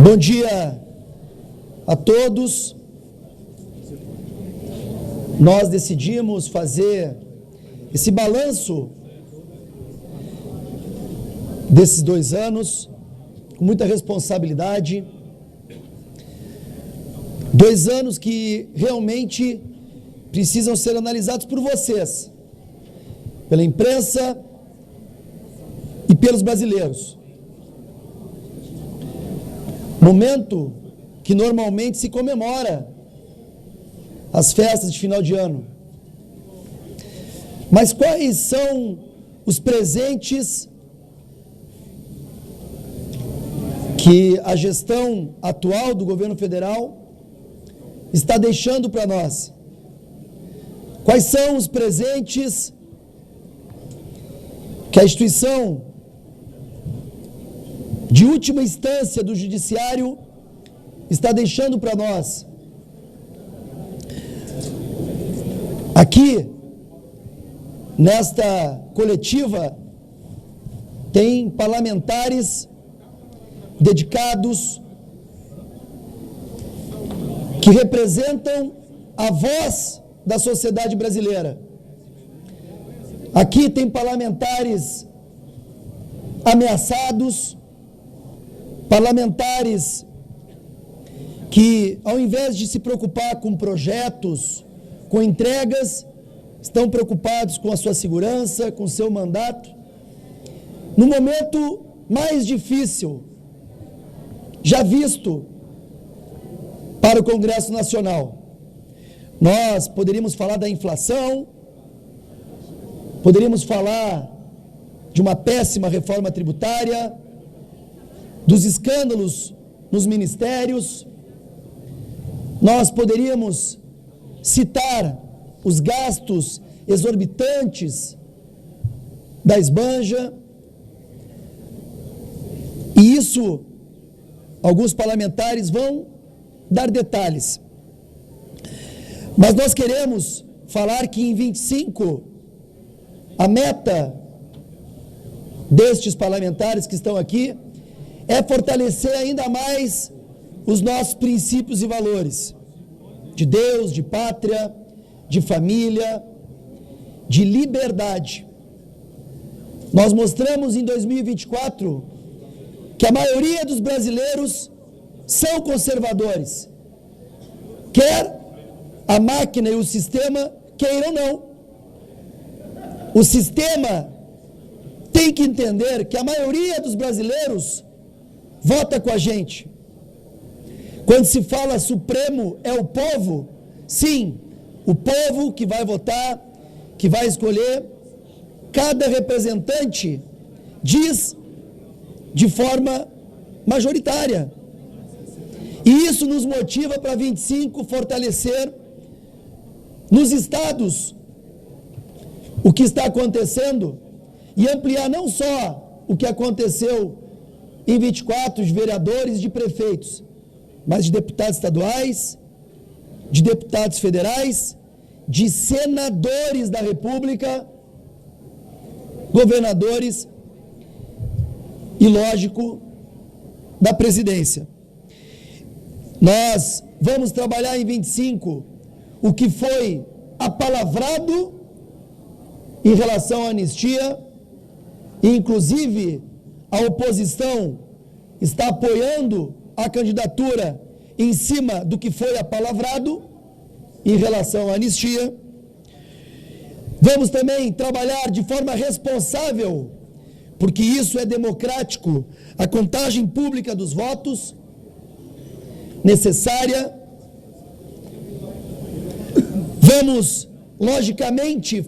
Bom dia a todos. Nós decidimos fazer esse balanço desses 2 anos com muita responsabilidade. 2 anos que realmente precisam ser analisados por vocês, pela imprensa e pelos brasileiros. Momento que normalmente se comemora as festas de final de ano. Mas quais são os presentes que a gestão atual do governo federal está deixando para nós? Quais são os presentes que a instituição de última instância do judiciário está deixando para nós? Aqui, nesta coletiva, tem parlamentares dedicados que representam a voz da sociedade brasileira. Aqui tem parlamentares ameaçados, parlamentares que, ao invés de se preocupar com projetos, com entregas, estão preocupados com a sua segurança, com o seu mandato. No momento mais difícil já visto para o Congresso Nacional. Nós poderíamos falar da inflação, poderíamos falar de uma péssima reforma tributária, dos escândalos nos ministérios. Nós poderíamos citar os gastos exorbitantes da esbanja. E isso, alguns parlamentares vão dar detalhes. Mas nós queremos falar que em 25, a meta destes parlamentares que estão aqui é fortalecer ainda mais os nossos princípios e valores de Deus, de pátria, de família, de liberdade. Nós mostramos em 2024 que a maioria dos brasileiros são conservadores, quer a máquina e o sistema queiram ou não. O sistema tem que entender que a maioria dos brasileiros vota com a gente. Quando se fala Supremo é o povo, sim, o povo que vai votar, que vai escolher. Cada representante diz de forma majoritária. E isso nos motiva para 25 fortalecer nos estados o que está acontecendo e ampliar não só o que aconteceu em 24 de vereadores e de prefeitos, mas de deputados estaduais, de deputados federais, de senadores da República, governadores e, lógico, da presidência. Nós vamos trabalhar em 25 o que foi apalavrado em relação à anistia, e inclusive a oposição está apoiando a candidatura em cima do que foi apalavrado em relação à anistia. Vamos também trabalhar de forma responsável, porque isso é democrático, a contagem pública dos votos necessária. Vamos, logicamente,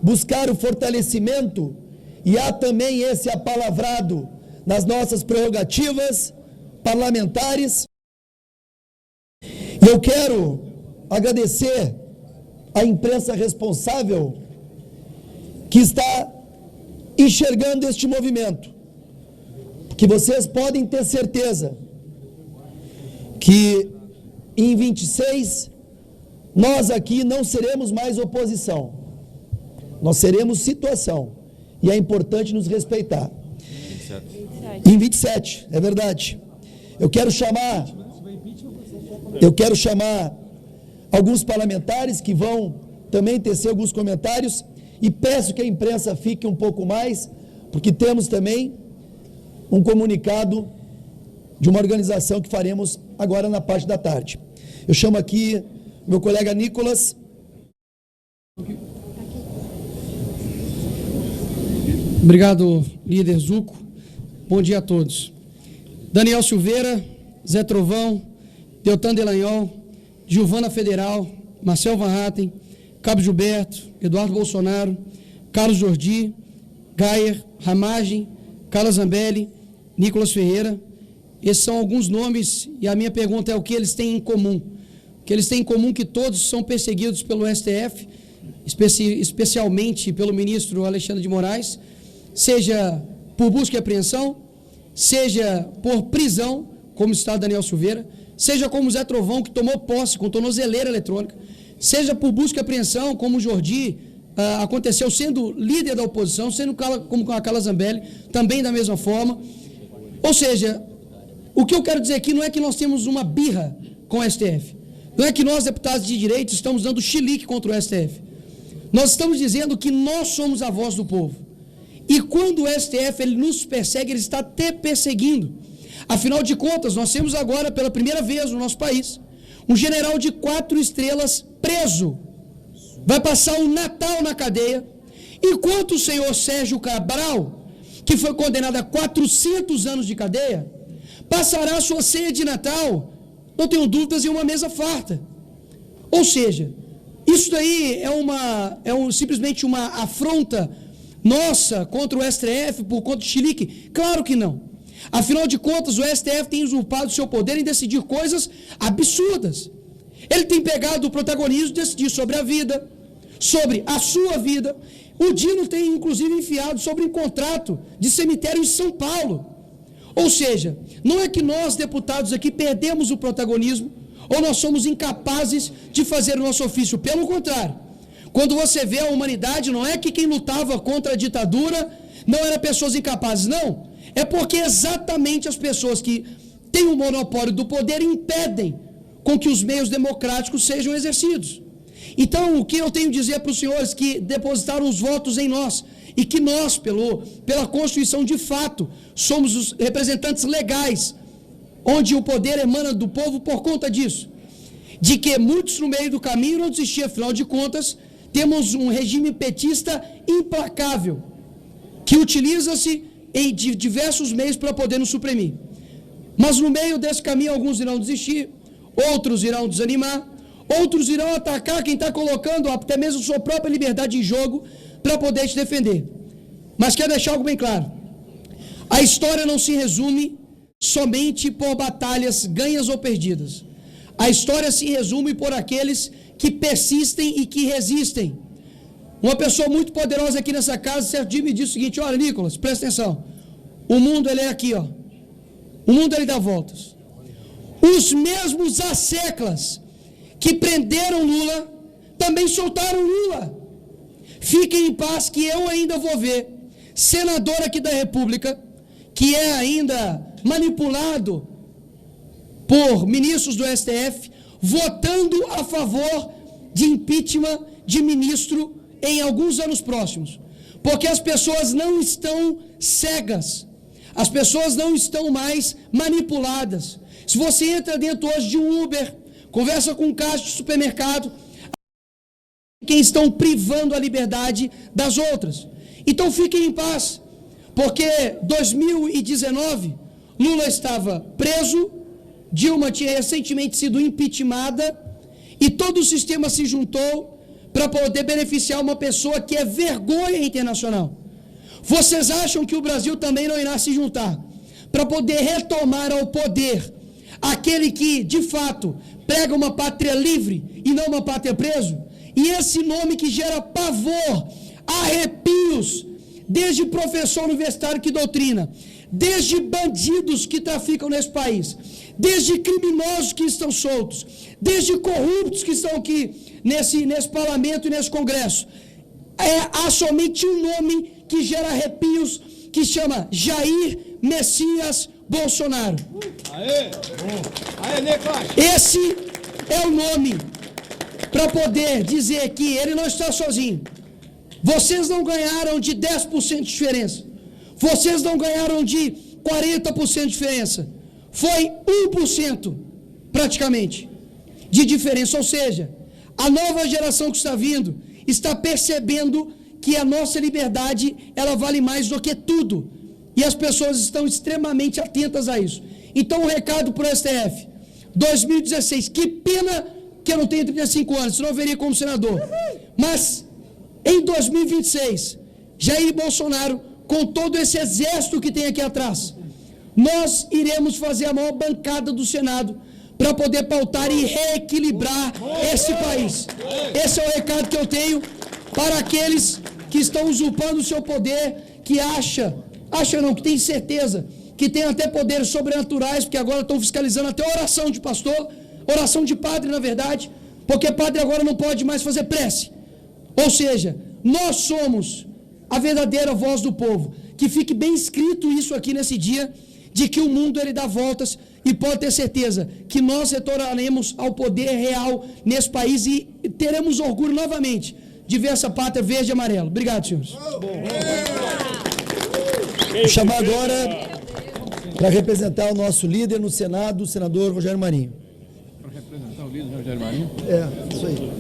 buscar o fortalecimento, e há também esse apalavrado nas nossas prerrogativas parlamentares. E eu quero agradecer à imprensa responsável que está enxergando este movimento, que vocês podem ter certeza que em 26 nós aqui não seremos mais oposição, nós seremos situação, e é importante nos respeitar. 27. Em 27, é verdade. Eu quero chamar alguns parlamentares que vão também tecer alguns comentários e peço que a imprensa fique um pouco mais, porque temos também um comunicado de uma organização que faremos agora na parte da tarde. Eu chamo aqui meu colega Nicolas. Obrigado, líder Zuco. Bom dia a todos. Daniel Silveira, Zé Trovão, Deltan Delanhol, Giovana Federal, Marcel Van Hatten, Cabo Gilberto, Eduardo Bolsonaro, Carlos Jordi, Gayer, Ramagem, Carla Zambelli, Nicolas Ferreira. Esses são alguns nomes e a minha pergunta é o que eles têm em comum. O que eles têm em comum é que todos são perseguidos pelo STF, especialmente pelo ministro Alexandre de Moraes, seja por busca e apreensão, seja por prisão, como está Daniel Silveira, seja como Zé Trovão, que tomou posse com tornozeleira eletrônica, seja por busca e apreensão, como o Jordi aconteceu sendo líder da oposição, sendo como a Carla Zambelli, também da mesma forma. Ou seja, o que eu quero dizer aqui não é que nós temos uma birra com o STF, não é que nós, deputados de direita, estamos dando chilique contra o STF. Nós estamos dizendo que nós somos a voz do povo. E quando o STF ele nos persegue, ele está até perseguindo. Afinal de contas, nós temos agora, pela primeira vez no nosso país, um general de 4 estrelas preso. Vai passar o Natal na cadeia, enquanto o senhor Sérgio Cabral, que foi condenado a 400 anos de cadeia, passará a sua ceia de Natal, não tenho dúvidas, em uma mesa farta. Ou seja, isso daí simplesmente uma afronta nossa contra o STF por conta de chilique? Claro que não. Afinal de contas, o STF tem usurpado o seu poder em decidir coisas absurdas. Ele tem pegado o protagonismo de decidir sobre a vida, sobre a sua vida. O Dino tem, inclusive, enfiado sobre um contrato de cemitério em São Paulo. Ou seja, não é que nós, deputados aqui, perdemos o protagonismo ou nós somos incapazes de fazer o nosso ofício. Pelo contrário, quando você vê a humanidade, não é que quem lutava contra a ditadura não eram pessoas incapazes, não. É porque exatamente as pessoas que têm o monopólio do poder impedem com que os meios democráticos sejam exercidos. Então, o que eu tenho a dizer para os senhores que depositaram os votos em nós e que nós, pela Constituição, de fato, somos os representantes legais, onde o poder emana do povo por conta disso, de que muitos no meio do caminho não desistiram, afinal de contas, temos um regime petista implacável, que utiliza-se de diversos meios para poder nos suprimir. Mas no meio desse caminho, alguns irão desistir, outros irão desanimar, outros irão atacar quem está colocando até mesmo sua própria liberdade em jogo para poder te defender. Mas quero deixar algo bem claro. A história não se resume somente por batalhas ganhas ou perdidas. A história se resume por aqueles que persistem e que resistem. Uma pessoa muito poderosa aqui nessa casa, certo dia, me disse o seguinte: olha, Nicolas, presta atenção. O mundo, ele é aqui, ó. O mundo, ele dá voltas. Os mesmos asseclas que prenderam Lula também soltaram Lula. Fiquem em paz que eu ainda vou ver senador aqui da República, que é ainda manipulado por ministros do STF, votando a favor de impeachment de ministro em alguns anos próximos. Porque as pessoas não estão cegas, as pessoas não estão mais manipuladas. Se você entra dentro hoje de um Uber, conversa com um caixa de supermercado, quem estão privando a liberdade das outras. Então fiquem em paz, porque 2019, Lula estava preso, Dilma tinha recentemente sido impeachmentada, e todo o sistema se juntou para poder beneficiar uma pessoa que é vergonha internacional. Vocês acham que o Brasil também não irá se juntar para poder retomar ao poder aquele que, de fato, prega uma pátria livre e não uma pátria preso? E esse nome que gera pavor, arrepios, desde professor universitário que doutrina, desde bandidos que traficam nesse país, desde criminosos que estão soltos, desde corruptos que estão aqui nesse parlamento e nesse congresso. Há somente um nome que gera arrepios, que chama Jair Messias Bolsonaro. Nicolas! Esse é o nome para poder dizer que ele não está sozinho. Vocês não ganharam de 10% de diferença. Vocês não ganharam de 40% de diferença. Foi 1% praticamente de diferença. Ou seja, a nova geração que está vindo está percebendo que a nossa liberdade, ela vale mais do que tudo. E as pessoas estão extremamente atentas a isso. Então, um recado para o STF. 2016, que pena que eu não tenho 35 anos, senão eu veria como senador. Mas, em 2026, Jair Bolsonaro, com todo esse exército que tem aqui atrás, nós iremos fazer a maior bancada do Senado para poder pautar e reequilibrar esse país. Esse é o recado que eu tenho para aqueles que estão usurpando o seu poder, que que tem certeza, que tem até poderes sobrenaturais, porque agora estão fiscalizando até oração de pastor, oração de padre, na verdade, porque padre agora não pode mais fazer prece. Ou seja, nós somos a verdadeira voz do povo. Que fique bem escrito isso aqui nesse dia, de que o mundo ele dá voltas, e pode ter certeza que nós retornaremos ao poder real nesse país e teremos orgulho novamente de ver essa pátria verde e amarela. Obrigado, senhores. Vou chamar agora para representar o nosso líder no Senado, o senador Rogério Marinho. Para representar o líder Rogério Marinho? Isso aí.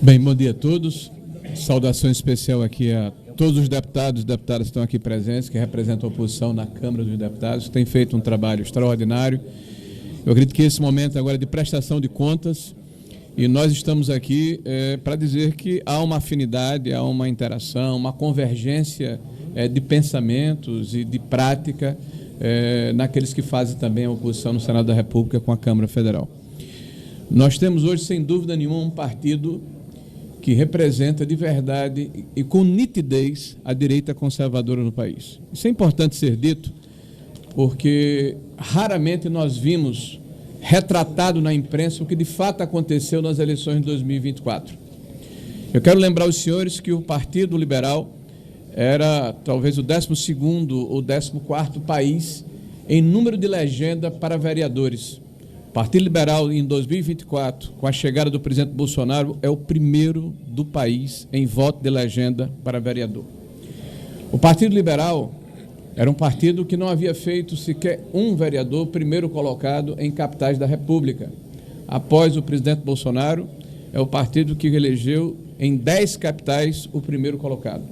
Bem, bom dia a todos. Saudação especial aqui a todos os deputados e deputadas que estão aqui presentes, que representam a oposição na Câmara dos Deputados, que têm feito um trabalho extraordinário. Eu acredito que esse momento agora é de prestação de contas, e nós estamos aqui para dizer que há uma afinidade, há uma interação, uma convergência de pensamentos e de prática naqueles que fazem também a oposição no Senado da República com a Câmara Federal. Nós temos hoje, sem dúvida nenhuma, um partido que representa de verdade e com nitidez a direita conservadora no país. Isso é importante ser dito, porque raramente nós vimos retratado na imprensa o que de fato aconteceu nas eleições de 2024. Eu quero lembrar os senhores que o Partido Liberal era talvez o 12º ou 14º país em número de legenda para vereadores. O Partido Liberal, em 2024, com a chegada do presidente Bolsonaro, é o primeiro do país em voto de legenda para vereador. O Partido Liberal era um partido que não havia feito sequer um vereador primeiro colocado em capitais da República. Após o presidente Bolsonaro, é o partido que elegeu em 10 capitais o primeiro colocado.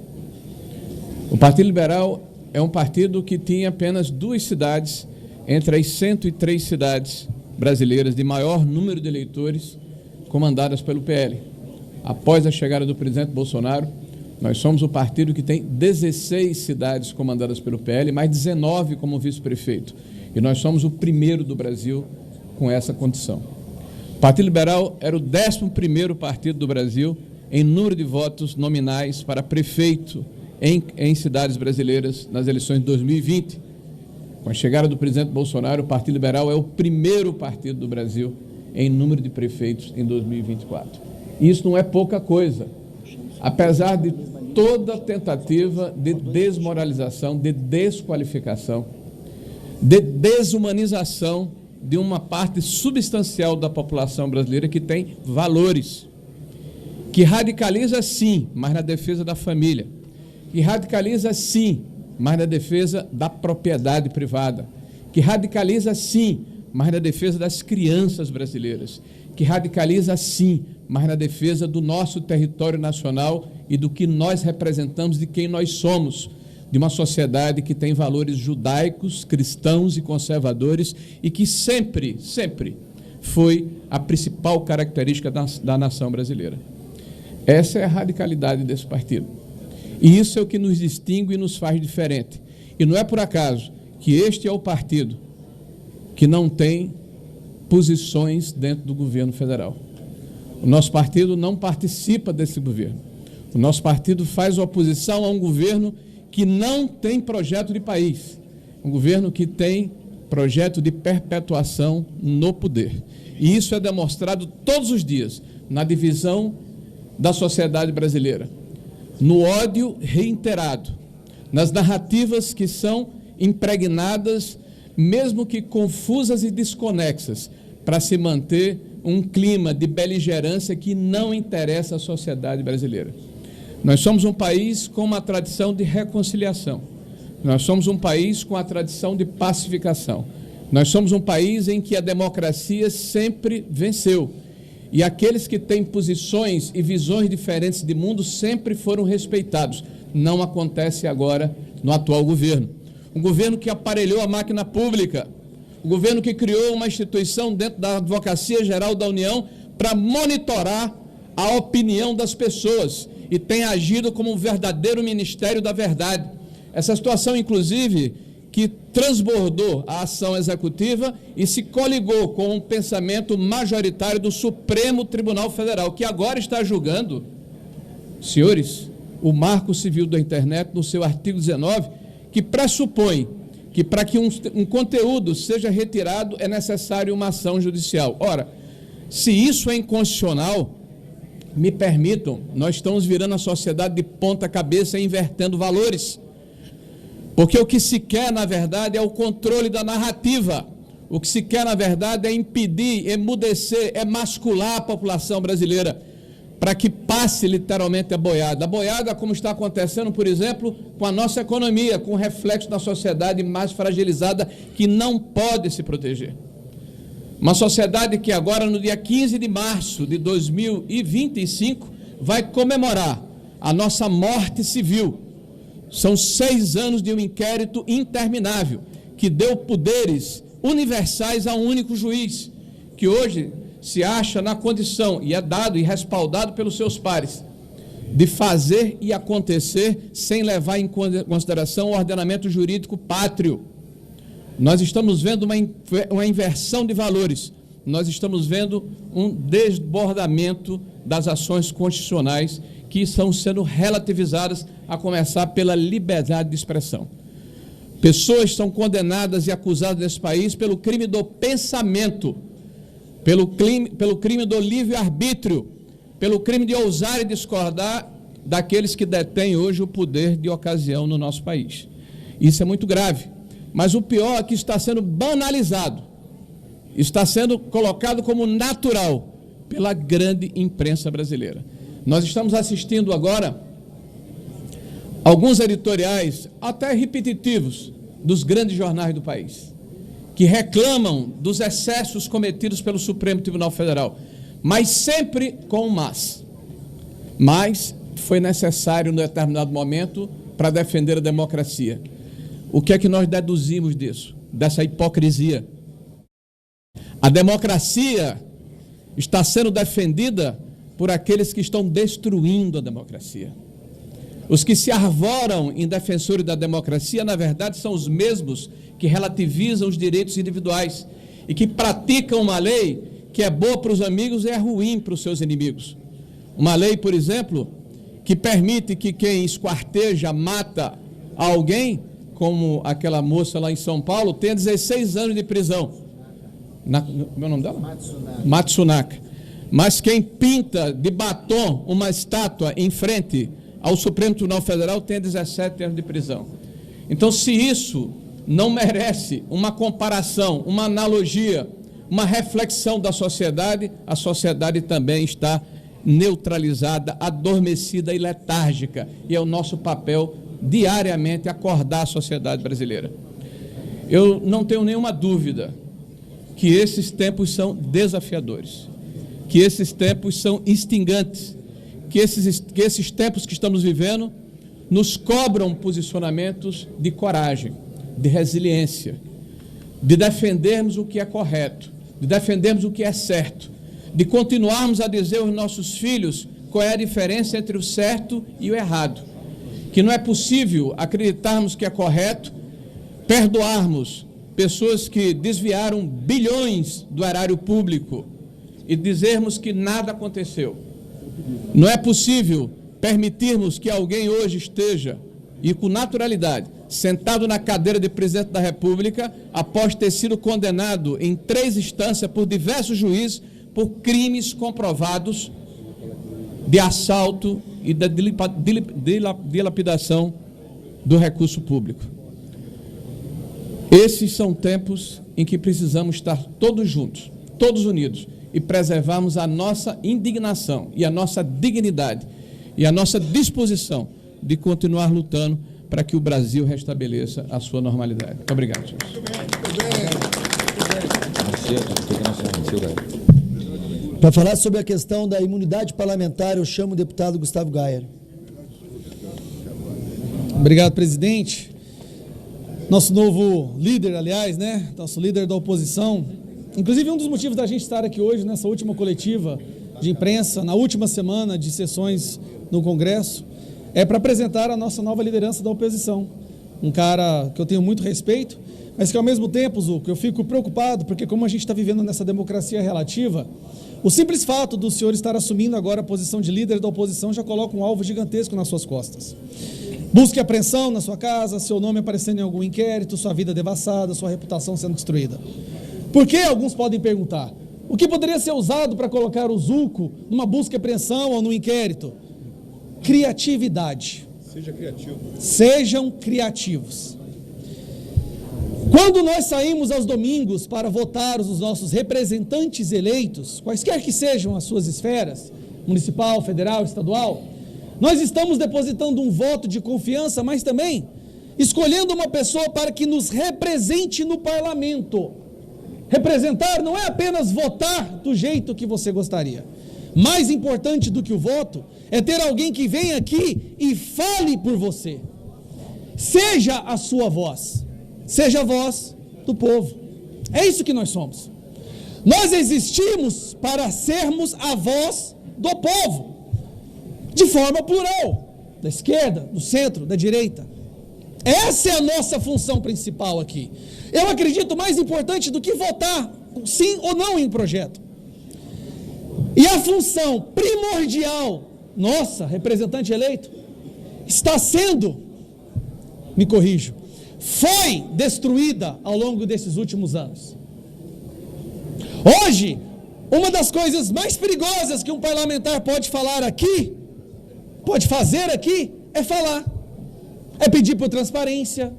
O Partido Liberal é um partido que tinha apenas 2 cidades entre as 103 cidades brasileiras de maior número de eleitores comandadas pelo PL. Após a chegada do presidente Bolsonaro, nós somos o partido que tem 16 cidades comandadas pelo PL, mais 19 como vice-prefeito. E nós somos o primeiro do Brasil com essa condição. O Partido Liberal era o 11º partido do Brasil em número de votos nominais para prefeito em cidades brasileiras nas eleições de 2020. Com a chegada do presidente Bolsonaro, o Partido Liberal é o primeiro partido do Brasil em número de prefeitos em 2024. E isso não é pouca coisa. Apesar de toda tentativa de desmoralização, de desqualificação, de desumanização de uma parte substancial da população brasileira que tem valores, que radicaliza sim, mas na defesa da família, que radicaliza sim, mas na defesa da propriedade privada, que radicaliza sim, mas na defesa das crianças brasileiras, que radicaliza sim, mas na defesa do nosso território nacional e do que nós representamos, de quem nós somos, de uma sociedade que tem valores judaicos, cristãos e conservadores e que sempre foi a principal característica da nação brasileira. Essa é a radicalidade desse partido. E isso é o que nos distingue e nos faz diferente. E não é por acaso que este é o partido que não tem posições dentro do governo federal. O nosso partido não participa desse governo. O nosso partido faz oposição a um governo que não tem projeto de país, um governo que tem projeto de perpetuação no poder. E isso é demonstrado todos os dias na divisão da sociedade brasileira, no ódio reiterado, nas narrativas que são impregnadas, mesmo que confusas e desconexas, para se manter um clima de beligerância que não interessa à sociedade brasileira. Nós somos um país com uma tradição de reconciliação. Nós somos um país com a tradição de pacificação. Nós somos um país em que a democracia sempre venceu. E aqueles que têm posições e visões diferentes de mundo sempre foram respeitados. Não acontece agora no atual governo. Um governo que aparelhou a máquina pública, um governo que criou uma instituição dentro da Advocacia Geral da União para monitorar a opinião das pessoas e tem agido como um verdadeiro Ministério da Verdade. Essa situação, inclusive, que transbordou a ação executiva e se coligou com um pensamento majoritário do Supremo Tribunal Federal, que agora está julgando, senhores, o Marco Civil da Internet, no seu artigo 19, que pressupõe que para que um conteúdo seja retirado é necessário uma ação judicial. Ora, se isso é inconstitucional, me permitam, nós estamos virando a sociedade de ponta cabeça e invertendo valores. Porque o que se quer, na verdade, é o controle da narrativa. O que se quer, na verdade, é impedir, emudecer, emascular a população brasileira, para que passe literalmente a boiada. A boiada, como está acontecendo, por exemplo, com a nossa economia, com o reflexo da sociedade mais fragilizada, que não pode se proteger. Uma sociedade que agora, no dia 15 de março de 2025, vai comemorar a nossa morte civil. São 6 anos de um inquérito interminável, que deu poderes universais a um único juiz, que hoje se acha na condição, e é dado e respaldado pelos seus pares, de fazer e acontecer sem levar em consideração o ordenamento jurídico pátrio. Nós estamos vendo uma inversão de valores, nós estamos vendo um desbordamento das ações constitucionais que estão sendo relativizadas, a começar pela liberdade de expressão. Pessoas são condenadas e acusadas nesse país pelo crime do pensamento, pelo crime do livre-arbítrio, pelo crime de ousar e discordar daqueles que detêm hoje o poder de ocasião no nosso país. Isso é muito grave, mas o pior é que está sendo banalizado, está sendo colocado como natural pela grande imprensa brasileira. Nós estamos assistindo agora alguns editoriais, até repetitivos, dos grandes jornais do país, que reclamam dos excessos cometidos pelo Supremo Tribunal Federal, mas sempre com um mas. Mas foi necessário, em determinado momento, para defender a democracia. O que é que nós deduzimos disso? Dessa hipocrisia. A democracia está sendo defendida por aqueles que estão destruindo a democracia. Os que se arvoram em defensores da democracia, na verdade, são os mesmos que relativizam os direitos individuais e que praticam uma lei que é boa para os amigos e é ruim para os seus inimigos. Uma lei, por exemplo, que permite que quem esquarteja, mata alguém, como aquela moça lá em São Paulo, tenha 16 anos de prisão. Como é o nome dela? Matsunaka. Mas quem pinta de batom uma estátua em frente ao Supremo Tribunal Federal tem 17 anos de prisão. Então, se isso não merece uma comparação, uma analogia, uma reflexão da sociedade, a sociedade também está neutralizada, adormecida e letárgica. E é o nosso papel diariamente acordar a sociedade brasileira. Eu não tenho nenhuma dúvida que esses tempos são desafiadores, que esses tempos são extingantes, que esses tempos que estamos vivendo nos cobram posicionamentos de coragem, de resiliência, de defendermos o que é correto, de defendermos o que é certo, de continuarmos a dizer aos nossos filhos qual é a diferença entre o certo e o errado, que não é possível acreditarmos que é correto, perdoarmos pessoas que desviaram bilhões do erário público e dizermos que nada aconteceu. Não é possível permitirmos que alguém hoje esteja, e com naturalidade, sentado na cadeira de presidente da República, após ter sido condenado em 3 instâncias por diversos juízes, por crimes comprovados de assalto e de dilapidação do recurso público. Esses são tempos em que precisamos estar todos juntos, todos unidos, e preservarmos a nossa indignação e a nossa dignidade e a nossa disposição de continuar lutando para que o Brasil restabeleça a sua normalidade. Muito obrigado, senhores. Para falar sobre a questão da imunidade parlamentar, eu chamo o deputado Gustavo Gayer. Obrigado, presidente. Nosso novo líder, aliás, né? Nosso líder da oposição. Inclusive, um dos motivos da gente estar aqui hoje, nessa última coletiva de imprensa, na última semana de sessões no Congresso, é para apresentar a nossa nova liderança da oposição. Um cara que eu tenho muito respeito, mas que ao mesmo tempo, Zuco, eu fico preocupado, porque como a gente está vivendo nessa democracia relativa, o simples fato do senhor estar assumindo agora a posição de líder da oposição já coloca um alvo gigantesco nas suas costas. Busca e apreensão na sua casa, seu nome aparecendo em algum inquérito, sua vida devassada, sua reputação sendo destruída. Por que, alguns podem perguntar, o que poderia ser usado para colocar o Zuco numa busca e apreensão ou no inquérito? Criatividade. Seja criativo. Sejam criativos. Quando nós saímos aos domingos para votar os nossos representantes eleitos, quaisquer que sejam as suas esferas, municipal, federal, estadual, nós estamos depositando um voto de confiança, mas também escolhendo uma pessoa para que nos represente no parlamento. Representar não é apenas votar do jeito que você gostaria. Mais importante do que o voto é ter alguém que venha aqui e fale por você. Seja a sua voz, seja a voz do povo. É isso que nós somos. Nós existimos para sermos a voz do povo, de forma plural, da esquerda, do centro, da direita. Essa é a nossa função principal aqui. Eu acredito mais importante do que votar sim ou não em projeto. E a função primordial nossa, representante eleito, está sendo, me corrijo, foi destruída ao longo desses últimos anos. Hoje, uma das coisas mais perigosas que um parlamentar pode falar aqui, pode fazer aqui, é falar. É pedir por transparência,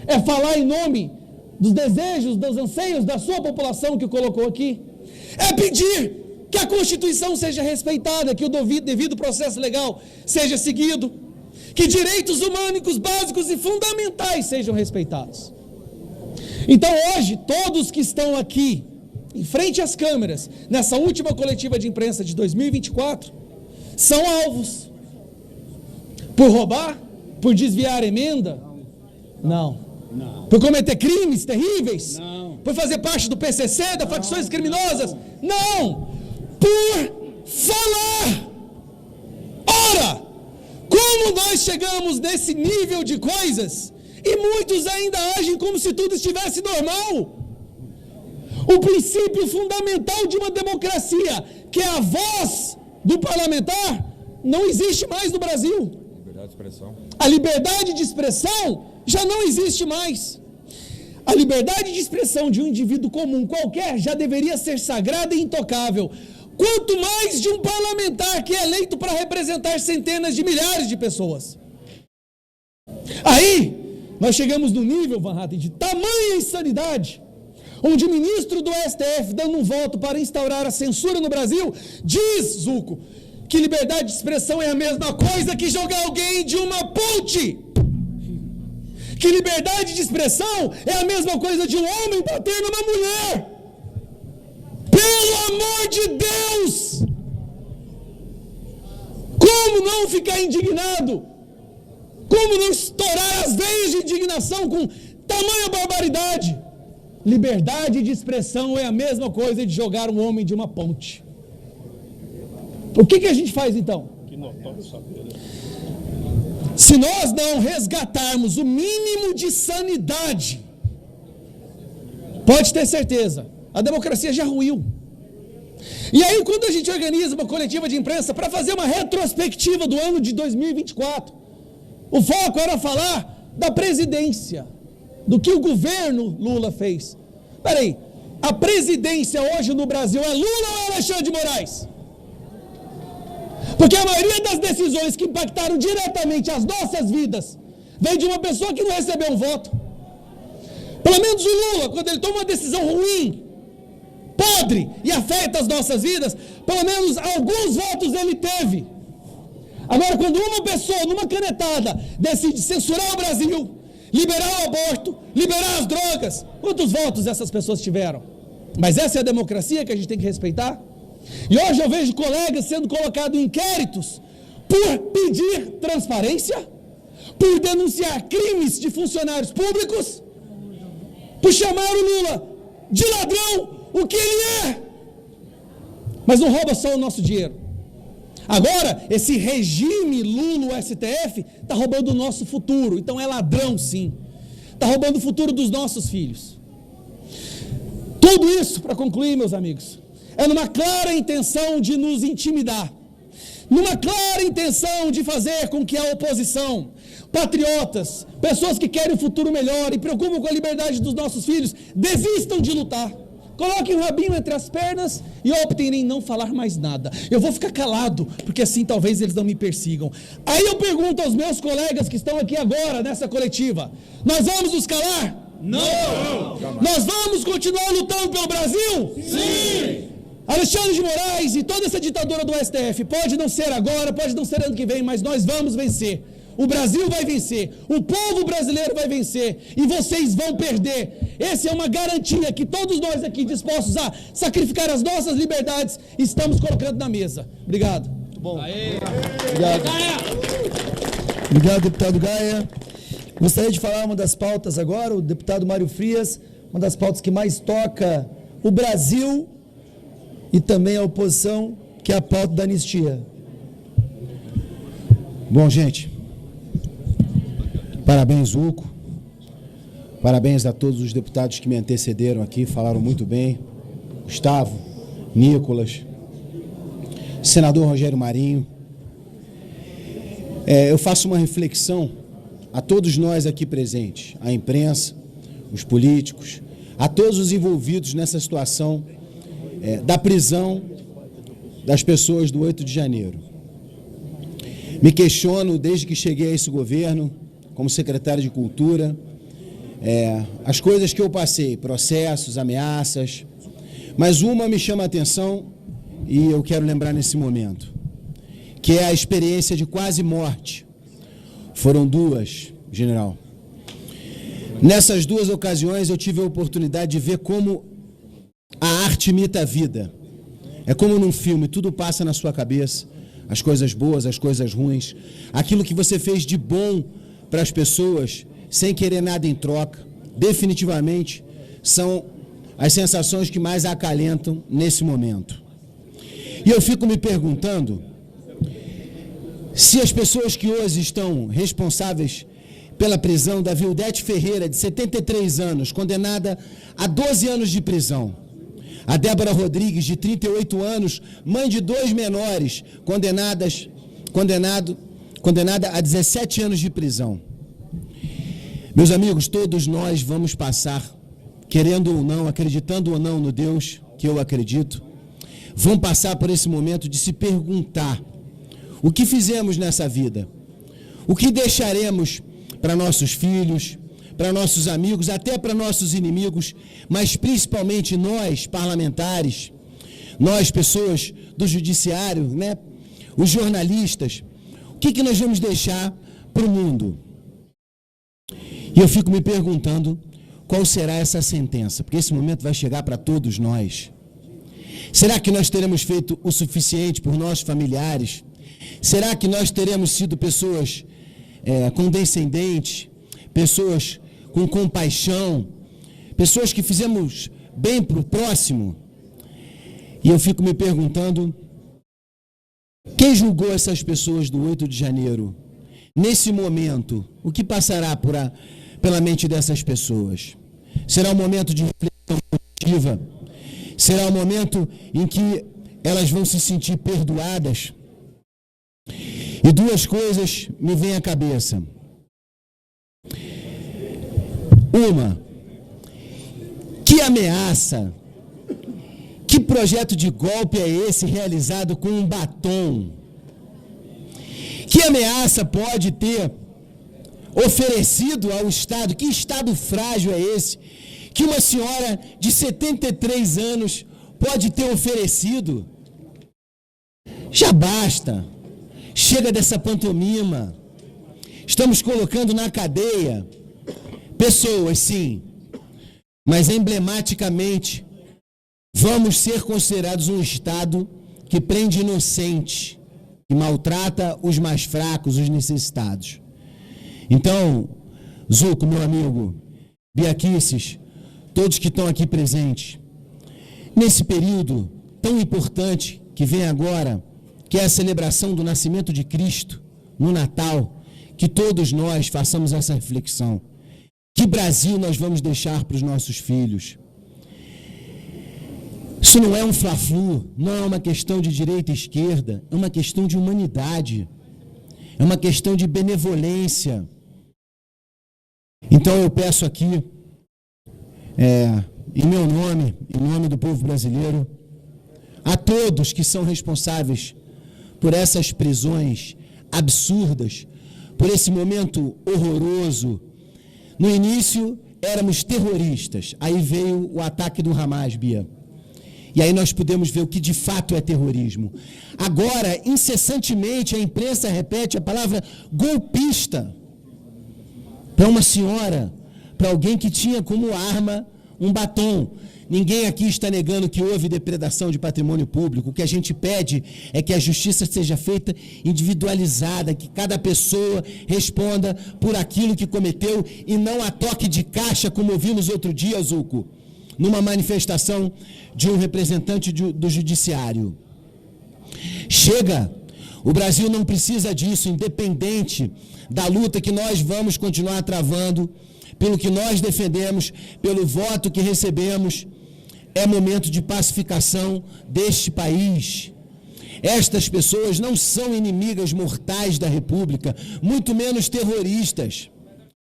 é falar em nome dos desejos, dos anseios da sua população que colocou aqui, é pedir que a Constituição seja respeitada, que o devido processo legal seja seguido, que direitos humânicos básicos e fundamentais sejam respeitados. Então hoje, todos que estão aqui, em frente às câmeras, nessa última coletiva de imprensa de 2024, são alvos. Por roubar? Por desviar emenda? Não. Por cometer crimes terríveis? Não. Por fazer parte do PCC, das facções criminosas? Não. Por falar. Ora, como nós chegamos nesse nível de coisas e muitos ainda agem como se tudo estivesse normal? O princípio fundamental de uma democracia, que é a voz do parlamentar, não existe mais no Brasil. Liberdade de expressão. A liberdade de expressão já não existe mais. A liberdade de expressão de um indivíduo comum qualquer já deveria ser sagrada e intocável. Quanto mais de um parlamentar que é eleito para representar centenas de milhares de pessoas. Aí, nós chegamos no nível, Van Hatten, de tamanha insanidade, onde o ministro do STF, dando um voto para instaurar a censura no Brasil, diz, Zuco, que liberdade de expressão é a mesma coisa que jogar alguém de uma ponte. Que liberdade de expressão é a mesma coisa de um homem bater numa mulher. Pelo amor de Deus! Como não ficar indignado? Como não estourar as veias de indignação com tamanha barbaridade? Liberdade de expressão é a mesma coisa de jogar um homem de uma ponte. O que a gente faz então? Que notório saber. Se nós não resgatarmos o mínimo de sanidade, pode ter certeza, a democracia já ruiu. E aí, quando a gente organiza uma coletiva de imprensa para fazer uma retrospectiva do ano de 2024, o foco era falar da presidência, do que o governo Lula fez. Peraí, a presidência hoje no Brasil é Lula ou é Alexandre de Moraes? Porque a maioria das decisões que impactaram diretamente as nossas vidas vem de uma pessoa que não recebeu um voto. Pelo menos o Lula, quando ele toma uma decisão ruim, podre e afeta as nossas vidas, pelo menos alguns votos ele teve. Agora, quando uma pessoa, numa canetada, decide censurar o Brasil, liberar o aborto, liberar as drogas, quantos votos essas pessoas tiveram? Mas essa é a democracia que a gente tem que respeitar? E hoje eu vejo colegas sendo colocados em inquéritos por pedir transparência, por denunciar crimes de funcionários públicos, por chamar o Lula de ladrão, o que ele é. Mas não rouba só o nosso dinheiro. Agora, esse regime Lula-STF está roubando o nosso futuro. Então é ladrão, sim. Está roubando o futuro dos nossos filhos. Tudo isso, para concluir, meus amigos, é numa clara intenção de nos intimidar, numa clara intenção de fazer com que a oposição, patriotas, pessoas que querem um futuro melhor e preocupam com a liberdade dos nossos filhos, desistam de lutar. Coloquem o rabinho entre as pernas e optem em não falar mais nada. Eu vou ficar calado, porque assim talvez eles não me persigam. Aí eu pergunto aos meus colegas que estão aqui agora nessa coletiva: nós vamos nos calar? Não! Nós vamos continuar lutando pelo Brasil? Sim! Alexandre de Moraes e toda essa ditadura do STF, pode não ser agora, pode não ser ano que vem, mas nós vamos vencer. O Brasil vai vencer, o povo brasileiro vai vencer e vocês vão perder. Essa é uma garantia que todos nós aqui dispostos a sacrificar as nossas liberdades estamos colocando na mesa. Obrigado. Muito bom. Obrigado. Obrigado, deputado Gaia. Gostaria de falar uma das pautas agora, o deputado Mário Frias, uma das pautas que mais toca o Brasil e também a oposição, que é a pauta da anistia. Bom, gente, parabéns, Zuco, parabéns a todos os deputados que me antecederam aqui, falaram muito bem, Gustavo, Nicolas, senador Rogério Marinho. Eu faço uma reflexão a todos nós aqui presentes, a imprensa, os políticos, a todos os envolvidos nessa situação da prisão das pessoas do 8 de janeiro. Me questiono, desde que cheguei a esse governo, como secretário de Cultura, as coisas que eu passei, processos, ameaças, mas uma me chama a atenção e eu quero lembrar nesse momento, que é a experiência de quase morte. Foram duas, general. Nessas duas ocasiões eu tive a oportunidade de ver como a arte imita a vida. É como num filme, tudo passa na sua cabeça, as coisas boas, as coisas ruins, aquilo que você fez de bom para as pessoas, sem querer nada em troca, definitivamente são as sensações que mais acalentam nesse momento. E eu fico me perguntando se as pessoas que hoje estão responsáveis pela prisão da Vildete Ferreira, de 73 anos, condenada a 12 anos de prisão, a Débora Rodrigues, de 38 anos, mãe de 2 menores, condenada a 17 anos de prisão. Meus amigos, todos nós vamos passar, querendo ou não, acreditando ou não no Deus, que eu acredito, vão passar por esse momento de se perguntar o que fizemos nessa vida, o que deixaremos para nossos filhos, para nossos amigos, até para nossos inimigos, mas principalmente nós, parlamentares, nós, pessoas do judiciário, né? Os jornalistas, o que nós vamos deixar para o mundo? E eu fico me perguntando qual será essa sentença, porque esse momento vai chegar para todos nós. Será que nós teremos feito o suficiente por nossos familiares? Será que nós teremos sido pessoas condescendentes, pessoas com compaixão, pessoas que fizemos bem para o próximo? E eu fico me perguntando, quem julgou essas pessoas do 8 de janeiro? Nesse momento, o que passará pela mente dessas pessoas? Será um momento de reflexão positiva? Será um momento em que elas vão se sentir perdoadas? E duas coisas me vêm à cabeça. Uma, que ameaça, que projeto de golpe é esse realizado com um batom? Que ameaça pode ter oferecido ao Estado. Que Estado frágil é esse que uma senhora de 73 anos pode ter oferecido? Já basta. Chega dessa pantomima. Estamos colocando na cadeia pessoas, sim, mas emblematicamente vamos ser considerados um Estado que prende inocente, que maltrata os mais fracos, os necessitados. Então, Zuco, meu amigo, Biaquices, todos que estão aqui presentes, nesse período tão importante que vem agora, que é a celebração do nascimento de Cristo, no Natal, que todos nós façamos essa reflexão. Que Brasil nós vamos deixar para os nossos filhos? Isso não é um fla-flu, não é uma questão de direita e esquerda, é uma questão de humanidade, é uma questão de benevolência. Então eu peço aqui, em meu nome, em nome do povo brasileiro, a todos que são responsáveis por essas prisões absurdas, por esse momento horroroso. No início éramos terroristas, aí veio o ataque do Hamas, Bia. E aí nós podemos ver o que de fato é terrorismo. Agora, incessantemente, a imprensa repete a palavra golpista para uma senhora, para alguém que tinha como arma um batom. Ninguém aqui está negando que houve depredação de patrimônio público. O que a gente pede é que a justiça seja feita individualizada, que cada pessoa responda por aquilo que cometeu e não a toque de caixa, como ouvimos outro dia, Zuco, numa manifestação de um representante do judiciário. Chega! O Brasil não precisa disso, independente da luta que nós vamos continuar travando, pelo que nós defendemos, pelo voto que recebemos. É momento de pacificação deste país. Estas pessoas não são inimigas mortais da República, muito menos terroristas.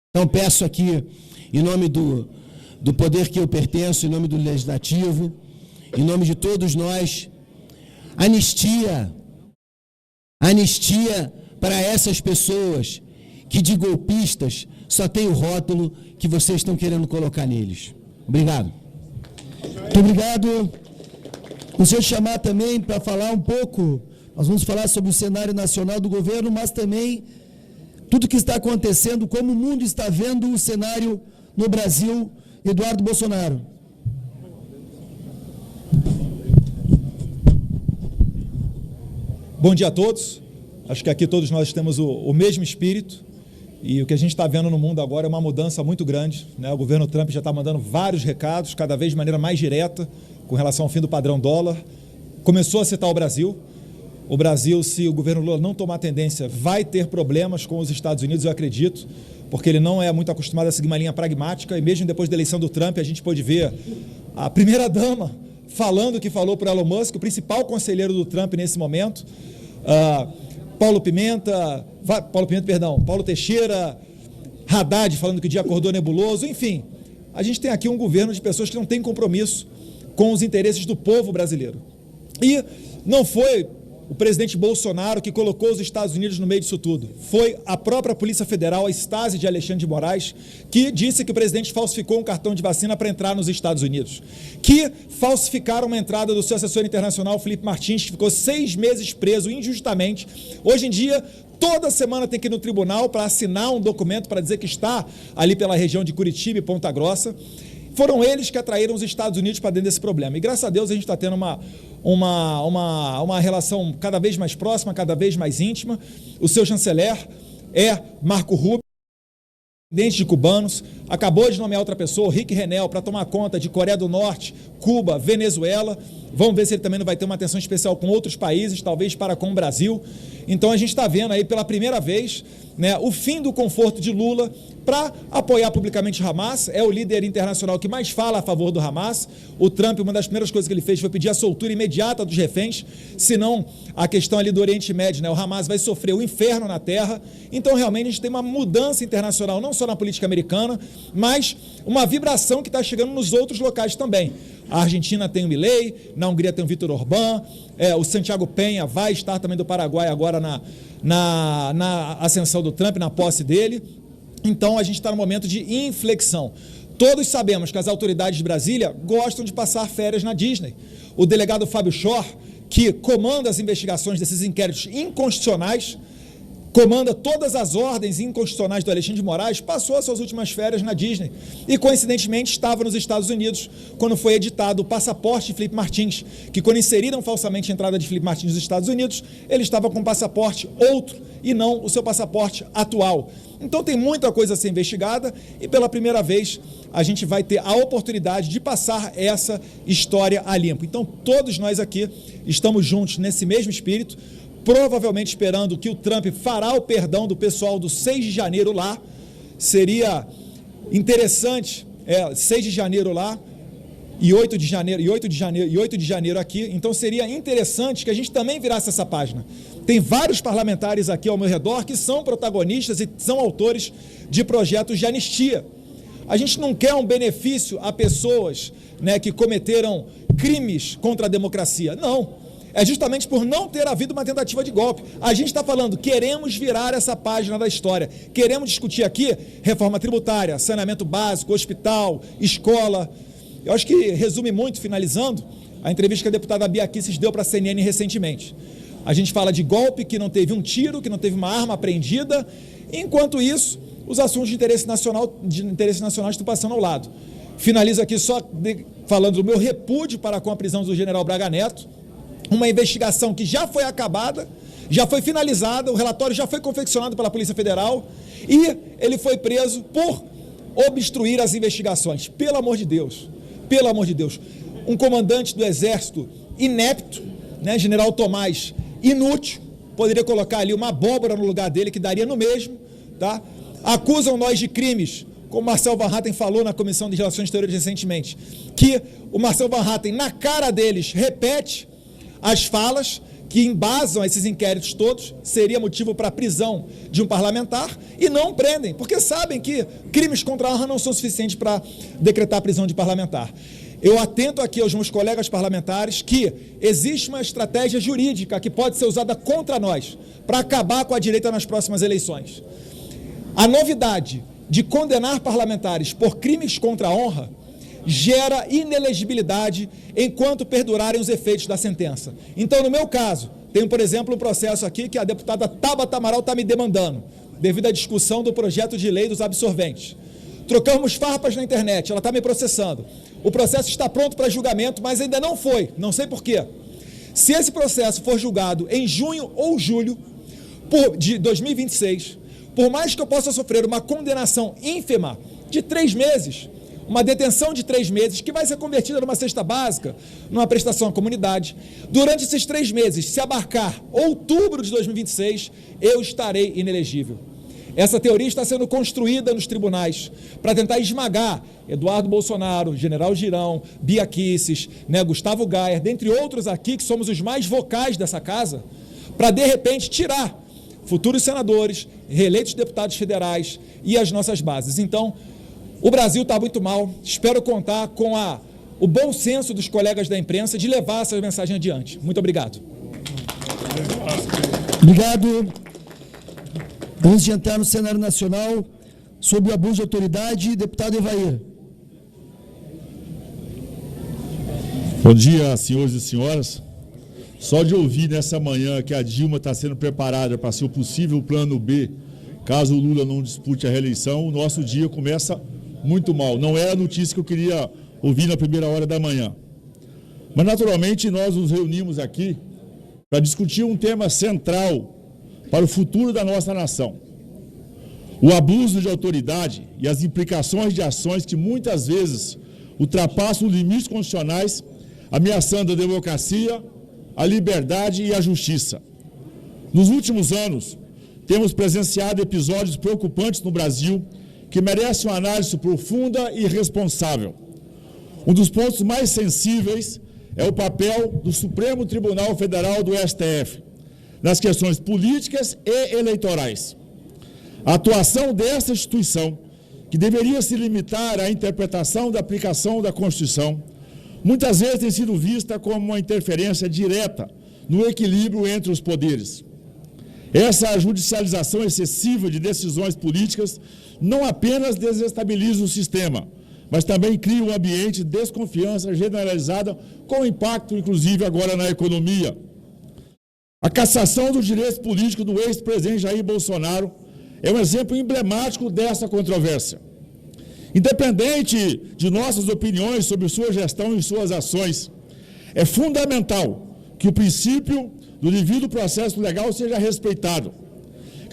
Então peço aqui, em nome do poder que eu pertenço, em nome do Legislativo, em nome de todos nós, anistia para essas pessoas que de golpistas só tem o rótulo que vocês estão querendo colocar neles. Obrigado. Muito obrigado. O senhor chamar também para falar um pouco, nós vamos falar sobre o cenário nacional do governo, mas também tudo que está acontecendo, como o mundo está vendo o cenário no Brasil. Eduardo Bolsonaro. Bom dia a todos. Acho que aqui todos nós temos o mesmo espírito. E o que a gente está vendo no mundo agora é uma mudança muito grande, né? O governo Trump já está mandando vários recados, cada vez de maneira mais direta, com relação ao fim do padrão dólar. Começou a citar o Brasil. O Brasil, se o governo Lula não tomar tendência, vai ter problemas com os Estados Unidos, eu acredito, porque ele não é muito acostumado a seguir uma linha pragmática. E mesmo depois da eleição do Trump, a gente pôde ver a primeira-dama falando o que falou para o Elon Musk, o principal conselheiro do Trump nesse momento. Paulo Teixeira, Haddad falando que o dia acordou nebuloso, enfim. A gente tem aqui um governo de pessoas que não têm compromisso com os interesses do povo brasileiro. E não foi o presidente Bolsonaro que colocou os Estados Unidos no meio disso tudo. Foi a própria Polícia Federal, a Stasi de Alexandre de Moraes, que disse que o presidente falsificou um cartão de vacina para entrar nos Estados Unidos. Que falsificaram uma entrada do seu assessor internacional, Felipe Martins, que ficou 6 meses preso injustamente. Hoje em dia, toda semana tem que ir no tribunal para assinar um documento para dizer que está ali pela região de Curitiba e Ponta Grossa. Foram eles que atraíram os Estados Unidos para dentro desse problema. E graças a Deus a gente está tendo uma relação cada vez mais próxima, cada vez mais íntima. O seu chanceler é Marco Rubio, presidente de cubanos, acabou de nomear outra pessoa, Rick Renel, para tomar conta de Coreia do Norte, Cuba, Venezuela. Vamos ver se ele também não vai ter uma atenção especial com outros países, talvez para com o Brasil. Então a gente está vendo aí pela primeira vez, né, o fim do conforto de Lula para apoiar publicamente Hamas. É o líder internacional que mais fala a favor do Hamas. O Trump, uma das primeiras coisas que ele fez foi pedir a soltura imediata dos reféns, senão a questão ali do Oriente Médio, né, o Hamas vai sofrer o inferno na terra. Então realmente a gente tem uma mudança internacional, não só na política americana, mas uma vibração que está chegando nos outros locais também. A Argentina tem o Milei, na Hungria tem o Vítor Orbán, o Santiago Penha vai estar também do Paraguai agora na ascensão do Trump, na posse dele. Então, a gente está no momento de inflexão. Todos sabemos que as autoridades de Brasília gostam de passar férias na Disney. O delegado Fábio Schor, que comanda as investigações desses inquéritos inconstitucionais, comanda todas as ordens inconstitucionais do Alexandre de Moraes, passou as suas últimas férias na Disney e, coincidentemente, estava nos Estados Unidos quando foi editado o passaporte de Felipe Martins, que quando inseriram falsamente a entrada de Felipe Martins nos Estados Unidos, ele estava com um passaporte outro e não o seu passaporte atual. Então tem muita coisa a ser investigada e pela primeira vez a gente vai ter a oportunidade de passar essa história a limpo. Então todos nós aqui estamos juntos nesse mesmo espírito, provavelmente esperando que o Trump fará o perdão do pessoal do 6 de janeiro lá. Seria interessante, 6 de janeiro lá e 8 de janeiro aqui. Então seria interessante que a gente também virasse essa página. Tem vários parlamentares aqui ao meu redor que são protagonistas e são autores de projetos de anistia. A gente não quer um benefício a pessoas, né, que cometeram crimes contra a democracia. Não. É justamente por não ter havido uma tentativa de golpe. A gente está falando, queremos virar essa página da história. Queremos discutir aqui reforma tributária, saneamento básico, hospital, escola. Eu acho que resume muito, finalizando, a entrevista que a deputada Bia Kicis deu para a CNN recentemente. A gente fala de golpe, que não teve um tiro, que não teve uma arma apreendida. Enquanto isso, os assuntos de interesse nacional estão passando ao lado. Finalizo aqui só falando do meu repúdio para com a prisão do general Braga Neto. Uma investigação que já foi acabada, já foi finalizada, o relatório já foi confeccionado pela Polícia Federal e ele foi preso por obstruir as investigações. Pelo amor de Deus, um comandante do Exército inepto, né, General Tomás, inútil, poderia colocar ali uma abóbora no lugar dele, que daria no mesmo, tá? Acusam nós de crimes, como Marcel Van Hatten falou na Comissão de Relações Exteriores recentemente, que o Marcel Van Hatten, na cara deles, repete as falas que embasam esses inquéritos todos, seria motivo para a prisão de um parlamentar, e não prendem, porque sabem que crimes contra a honra não são suficientes para decretar a prisão de parlamentar. Eu atento aqui aos meus colegas parlamentares que existe uma estratégia jurídica que pode ser usada contra nós, para acabar com a direita nas próximas eleições. A novidade de condenar parlamentares por crimes contra a honra gera inelegibilidade enquanto perdurarem os efeitos da sentença. Então, no meu caso, tenho, por exemplo, um processo aqui que a deputada Tabata Amaral está me demandando, devido à discussão do projeto de lei dos absorventes. Trocamos farpas na internet, ela está me processando. O processo está pronto para julgamento, mas ainda não foi, não sei por quê. Se esse processo for julgado em junho ou julho de 2026, por mais que eu possa sofrer uma condenação ínfima de 3 meses, uma detenção de 3 meses, que vai ser convertida numa cesta básica, numa prestação à comunidade. Durante esses 3 meses, se abarcar outubro de 2026, eu estarei inelegível. Essa teoria está sendo construída nos tribunais para tentar esmagar Eduardo Bolsonaro, General Girão, Bia Kicis, né, Gustavo Gayer, dentre outros aqui que somos os mais vocais dessa casa, para de repente tirar futuros senadores, reeleitos deputados federais e as nossas bases. Então, o Brasil está muito mal, espero contar com o bom senso dos colegas da imprensa de levar essa mensagem adiante. Muito obrigado. Obrigado. Antes de entrar no cenário nacional, sobre o abuso de autoridade, deputado Evair. Bom dia, senhores e senhoras. Só de ouvir nessa manhã que a Dilma está sendo preparada para ser o possível plano B, caso o Lula não dispute a reeleição, o nosso dia começa muito mal. Não era a notícia que eu queria ouvir na primeira hora da manhã. Mas, naturalmente, nós nos reunimos aqui para discutir um tema central para o futuro da nossa nação. O abuso de autoridade e as implicações de ações que muitas vezes ultrapassam os limites constitucionais, ameaçando a democracia, a liberdade e a justiça. Nos últimos anos, temos presenciado episódios preocupantes no Brasil que merecem uma análise profunda e responsável. Um dos pontos mais sensíveis é o papel do Supremo Tribunal Federal do STF nas questões políticas e eleitorais. A atuação dessa instituição, que deveria se limitar à interpretação da aplicação da Constituição, muitas vezes tem sido vista como uma interferência direta no equilíbrio entre os poderes. Essa judicialização excessiva de decisões políticas não apenas desestabiliza o sistema, mas também cria um ambiente de desconfiança generalizada, com impacto, inclusive, agora na economia. A cassação dos direitos políticos do ex-presidente Jair Bolsonaro é um exemplo emblemático dessa controvérsia. Independente de nossas opiniões sobre sua gestão e suas ações, é fundamental que o princípio do devido processo legal seja respeitado.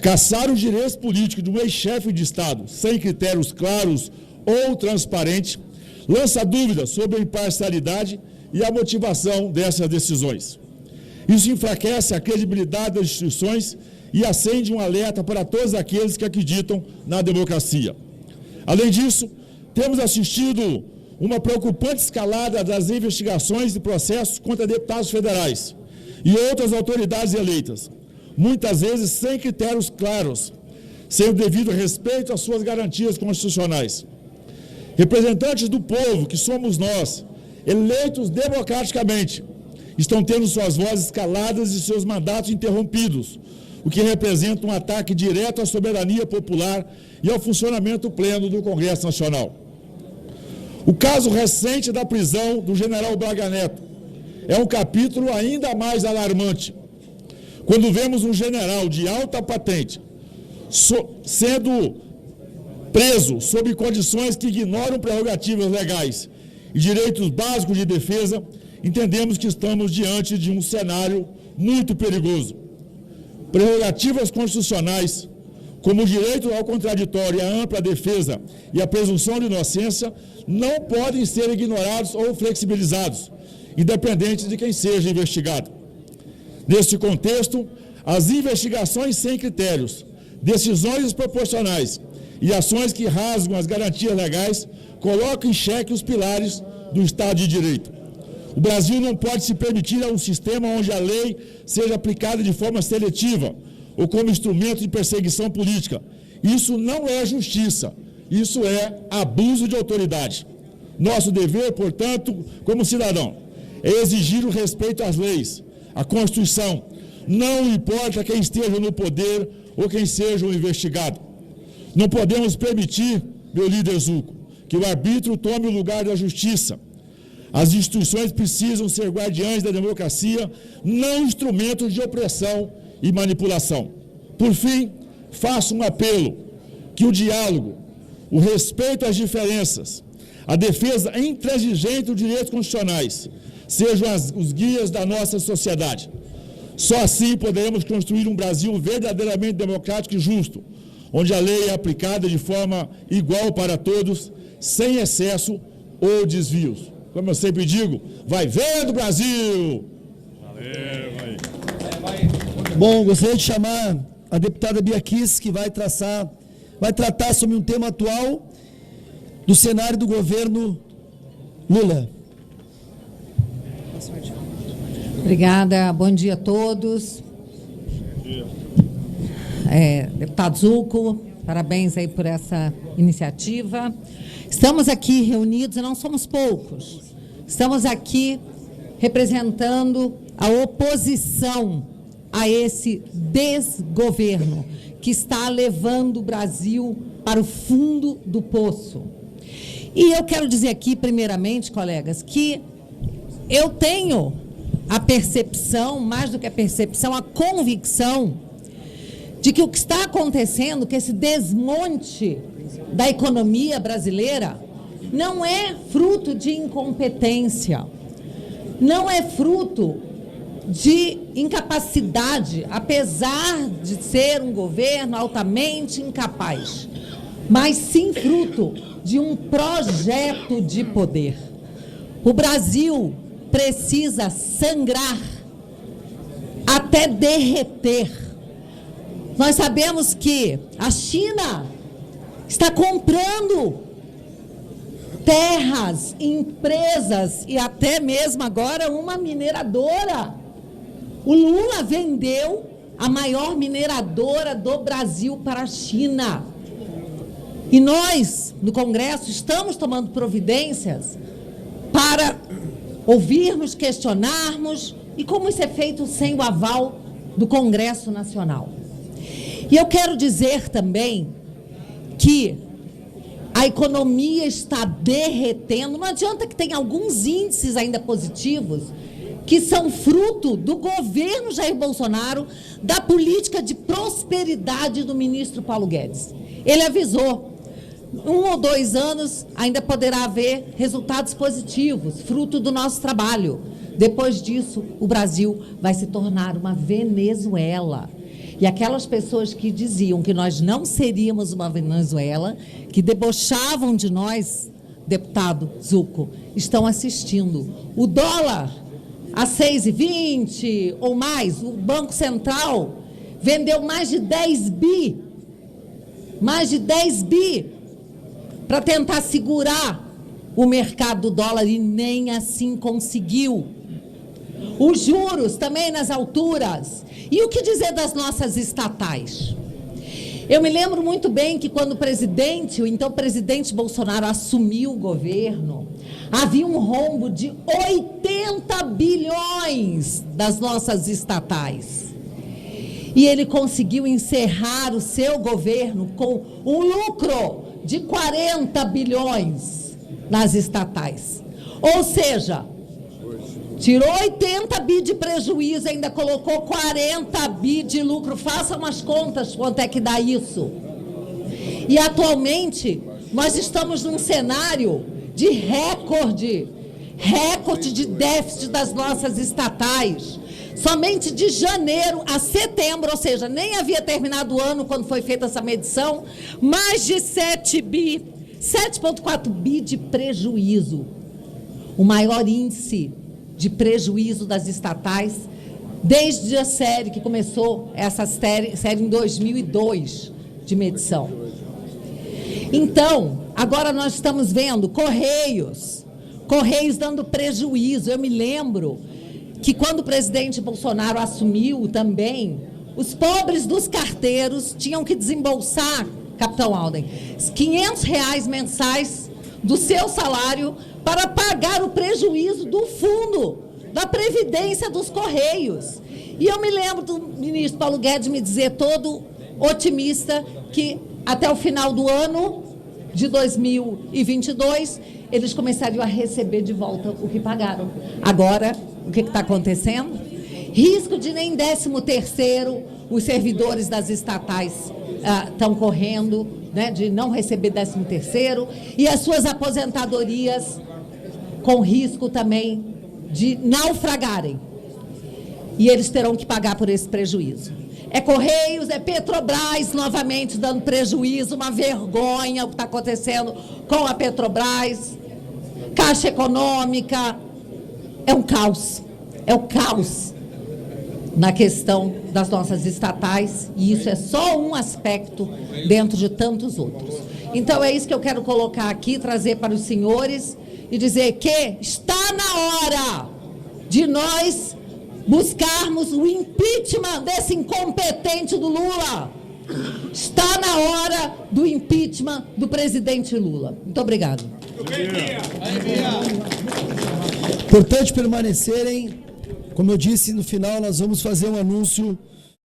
Cassar os direitos políticos de um ex-chefe de Estado sem critérios claros ou transparentes lança dúvidas sobre a imparcialidade e a motivação dessas decisões. Isso enfraquece a credibilidade das instituições e acende um alerta para todos aqueles que acreditam na democracia. Além disso, temos assistido uma preocupante escalada das investigações e processos contra deputados federais e outras autoridades eleitas, muitas vezes sem critérios claros, sem o devido respeito às suas garantias constitucionais. Representantes do povo, que somos nós, eleitos democraticamente, estão tendo suas vozes caladas e seus mandatos interrompidos, o que representa um ataque direto à soberania popular e ao funcionamento pleno do Congresso Nacional. O caso recente da prisão do general Braga Neto é um capítulo ainda mais alarmante, quando vemos um general de alta patente sendo preso sob condições que ignoram prerrogativas legais e direitos básicos de defesa, entendemos que estamos diante de um cenário muito perigoso. Prerrogativas constitucionais, como o direito ao contraditório, a ampla defesa e a presunção de inocência, não podem ser ignorados ou flexibilizados, independente de quem seja investigado. Neste contexto, as investigações sem critérios, decisões desproporcionais e ações que rasgam as garantias legais colocam em xeque os pilares do Estado de Direito. O Brasil não pode se permitir a um sistema onde a lei seja aplicada de forma seletiva ou como instrumento de perseguição política. Isso não é justiça, isso é abuso de autoridade. Nosso dever, portanto, como cidadão, é exigir o respeito às leis, à Constituição, não importa quem esteja no poder ou quem seja o investigado. Não podemos permitir, meu líder Zucco, que o arbítrio tome o lugar da justiça. As instituições precisam ser guardiães da democracia, não instrumentos de opressão e manipulação. Por fim, faço um apelo que o diálogo, o respeito às diferenças, a defesa intransigente dos direitos constitucionais sejam os guias da nossa sociedade. Só assim poderemos construir um Brasil verdadeiramente democrático e justo, onde a lei é aplicada de forma igual para todos, sem excesso ou desvios. Como eu sempre digo, vai vendo, Brasil! Valeu, Bom, gostaria de chamar a deputada Bia Kiss, que vai tratar sobre um tema atual do cenário do governo Lula. Obrigada, bom dia a todos. Deputado Zucco, parabéns aí por essa iniciativa. Estamos aqui reunidos, e não somos poucos, estamos aqui representando a oposição a esse desgoverno que está levando o Brasil para o fundo do poço. E eu quero dizer aqui, primeiramente, colegas, que eu tenho a percepção, mais do que a percepção, a convicção de que o que está acontecendo, que esse desmonte da economia brasileira, não é fruto de incompetência, não é fruto de incapacidade, apesar de ser um governo altamente incapaz, mas sim fruto de um projeto de poder. O Brasil precisa sangrar até derreter. Nós sabemos que a China está comprando terras, empresas e até mesmo agora uma mineradora. O Lula vendeu a maior mineradora do Brasil para a China. E nós, no Congresso, estamos tomando providências para ouvirmos, questionarmos, e como isso é feito sem o aval do Congresso Nacional. E eu quero dizer também que a economia está derretendo. Não adianta que tenha alguns índices ainda positivos que são fruto do governo Jair Bolsonaro, da política de prosperidade do ministro Paulo Guedes. Ele avisou, 1 ou 2 anos ainda poderá haver resultados positivos, fruto do nosso trabalho. Depois disso, o Brasil vai se tornar uma Venezuela. E aquelas pessoas que diziam que nós não seríamos uma Venezuela, que debochavam de nós, deputado Zucco, estão assistindo. O dólar a 6,20 ou mais, o Banco Central vendeu mais de 10 bi para tentar segurar o mercado do dólar e nem assim conseguiu. Os juros também nas alturas. E o que dizer das nossas estatais? Eu me lembro muito bem que quando o então presidente Bolsonaro assumiu o governo, havia um rombo de 80 bilhões das nossas estatais. E ele conseguiu encerrar o seu governo com um lucro de 40 bilhões nas estatais. Ou seja, tirou 80 bi de prejuízo, ainda colocou 40 bi de lucro. Façam as contas, quanto é que dá isso? E atualmente, nós estamos num cenário de recorde de déficit das nossas estatais. Somente de janeiro a setembro, ou seja, nem havia terminado o ano quando foi feita essa medição, mais de 7,4 bi de prejuízo. O maior índice de prejuízo das estatais desde a série que começou, essa série em 2002 de medição. Então, agora nós estamos vendo Correios dando prejuízo. Eu me lembro que quando o presidente Bolsonaro assumiu também, os pobres dos carteiros tinham que desembolsar, capitão Alden, R$500 mensais do seu salário para pagar o prejuízo do fundo da Previdência dos Correios. E eu me lembro do ministro Paulo Guedes me dizer, todo otimista, que até o final do ano de 2022, eles começariam a receber de volta o que pagaram. Agora, o que está acontecendo? Risco de nem 13º, os servidores das estatais estão correndo, né, de não receber 13º, e as suas aposentadorias com risco também de naufragarem. E eles terão que pagar por esse prejuízo. É Correios, é Petrobras novamente dando prejuízo, uma vergonha o que está acontecendo com a Petrobras, Caixa Econômica, é um caos, na questão das nossas estatais, e isso é só um aspecto dentro de tantos outros. Então é isso que eu quero colocar aqui, trazer para os senhores e dizer que está na hora de nós buscarmos o impeachment desse incompetente do Lula. Está na hora do impeachment do presidente Lula. Muito obrigado. Importante permanecerem. Como eu disse, no final nós vamos fazer um anúncio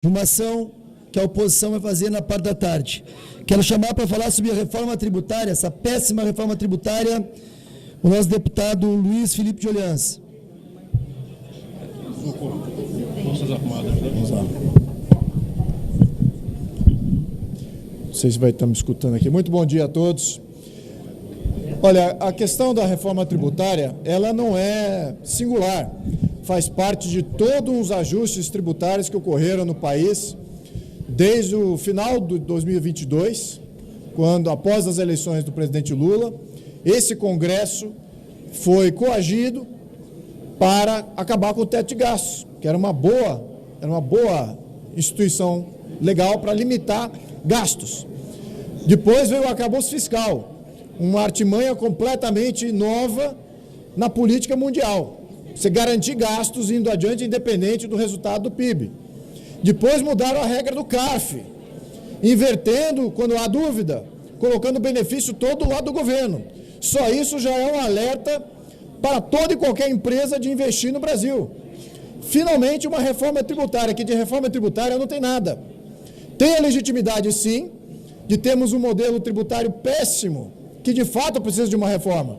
de uma ação que a oposição vai fazer na parte da tarde. Quero chamar para falar sobre a reforma tributária, essa péssima reforma tributária, o nosso deputado Luiz Felipe de Orleans. Forças Armadas. Vamos lá. Não sei se vai estar me escutando aqui. Muito bom dia a todos. Olha, a questão da reforma tributária, ela não é singular. Faz parte de todos os ajustes tributários que ocorreram no país desde o final de 2022, quando, após as eleições do presidente Lula, esse Congresso foi coagido para acabar com o teto de gastos, que era uma boa instituição legal para limitar gastos. Depois veio o arcabouço fiscal, uma artimanha completamente nova na política mundial. Você garantir gastos indo adiante, independente do resultado do PIB. Depois mudaram a regra do CARF, invertendo, quando há dúvida, colocando o benefício todo do lado do governo. Só isso já é um alerta para toda e qualquer empresa de investir no Brasil. Finalmente, uma reforma tributária, que de reforma tributária não tem nada. Tem a legitimidade, sim, de termos um modelo tributário péssimo, que de fato precisa de uma reforma.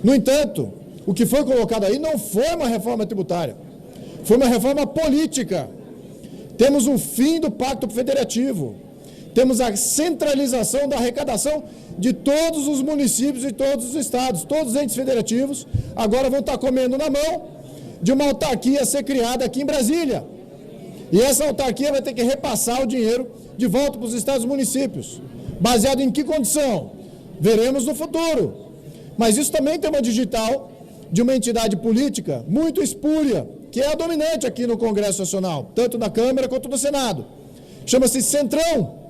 No entanto, o que foi colocado aí não foi uma reforma tributária, foi uma reforma política. Temos um fim do Pacto Federativo, temos a centralização da arrecadação de todos os municípios e todos os estados, todos os entes federativos, agora vão estar comendo na mão de uma autarquia a ser criada aqui em Brasília. E essa autarquia vai ter que repassar o dinheiro de volta para os estados e municípios. Baseado em que condição? Veremos no futuro. Mas isso também tem uma digital de uma entidade política muito espúria, que é a dominante aqui no Congresso Nacional, tanto na Câmara quanto no Senado. Chama-se Centrão.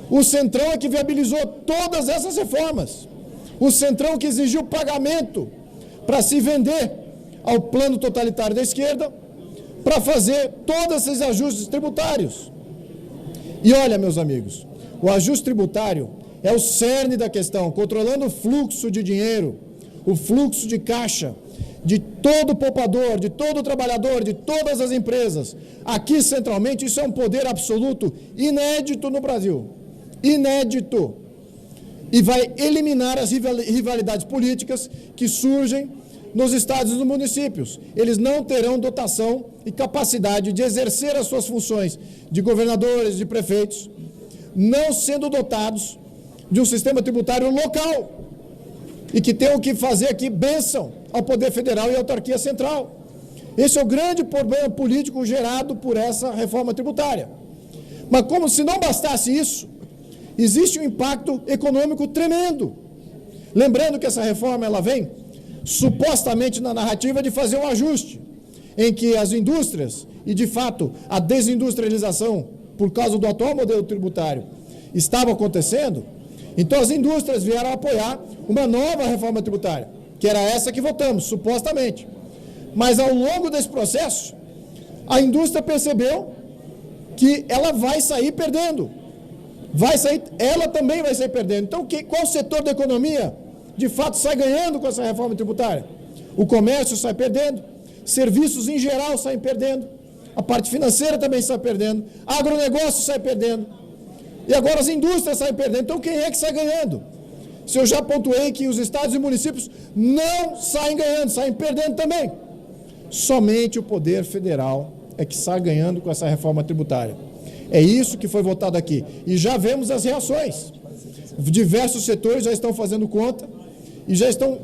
O Centrão é que viabilizou todas essas reformas. O Centrão que exigiu pagamento para se vender ao plano totalitário da esquerda, para fazer todos esses ajustes tributários. E olha, meus amigos, o ajuste tributário é o cerne da questão, controlando o fluxo de dinheiro, o fluxo de caixa, de todo poupador, de todo trabalhador, de todas as empresas. Aqui, centralmente, isso é um poder absoluto inédito no Brasil. Inédito. E vai eliminar as rivalidades políticas que surgem nos estados e nos municípios. Eles não terão dotação e capacidade de exercer as suas funções de governadores, de prefeitos, não sendo dotados de um sistema tributário local e que tenham que fazer aqui bênção ao Poder Federal e à autarquia central. Esse é o grande problema político gerado por essa reforma tributária. Mas como se não bastasse isso, existe um impacto econômico tremendo. Lembrando que essa reforma ela vem supostamente na narrativa de fazer um ajuste, em que as indústrias, e de fato a desindustrialização por causa do atual modelo tributário estava acontecendo, então as indústrias vieram apoiar uma nova reforma tributária, que era essa que votamos, supostamente. Mas ao longo desse processo, a indústria percebeu que ela vai sair perdendo. Ela também vai sair perdendo. Então, qual setor da economia, de fato, sai ganhando com essa reforma tributária? O comércio sai perdendo, serviços em geral saem perdendo, a parte financeira também sai perdendo, agronegócio sai perdendo, e agora as indústrias saem perdendo. Então, quem é que sai ganhando? Se eu já pontuei que os estados e municípios não saem ganhando, saem perdendo também. Somente o Poder Federal é que sai ganhando com essa reforma tributária. É isso que foi votado aqui. E já vemos as reações. Diversos setores já estão fazendo conta e já estão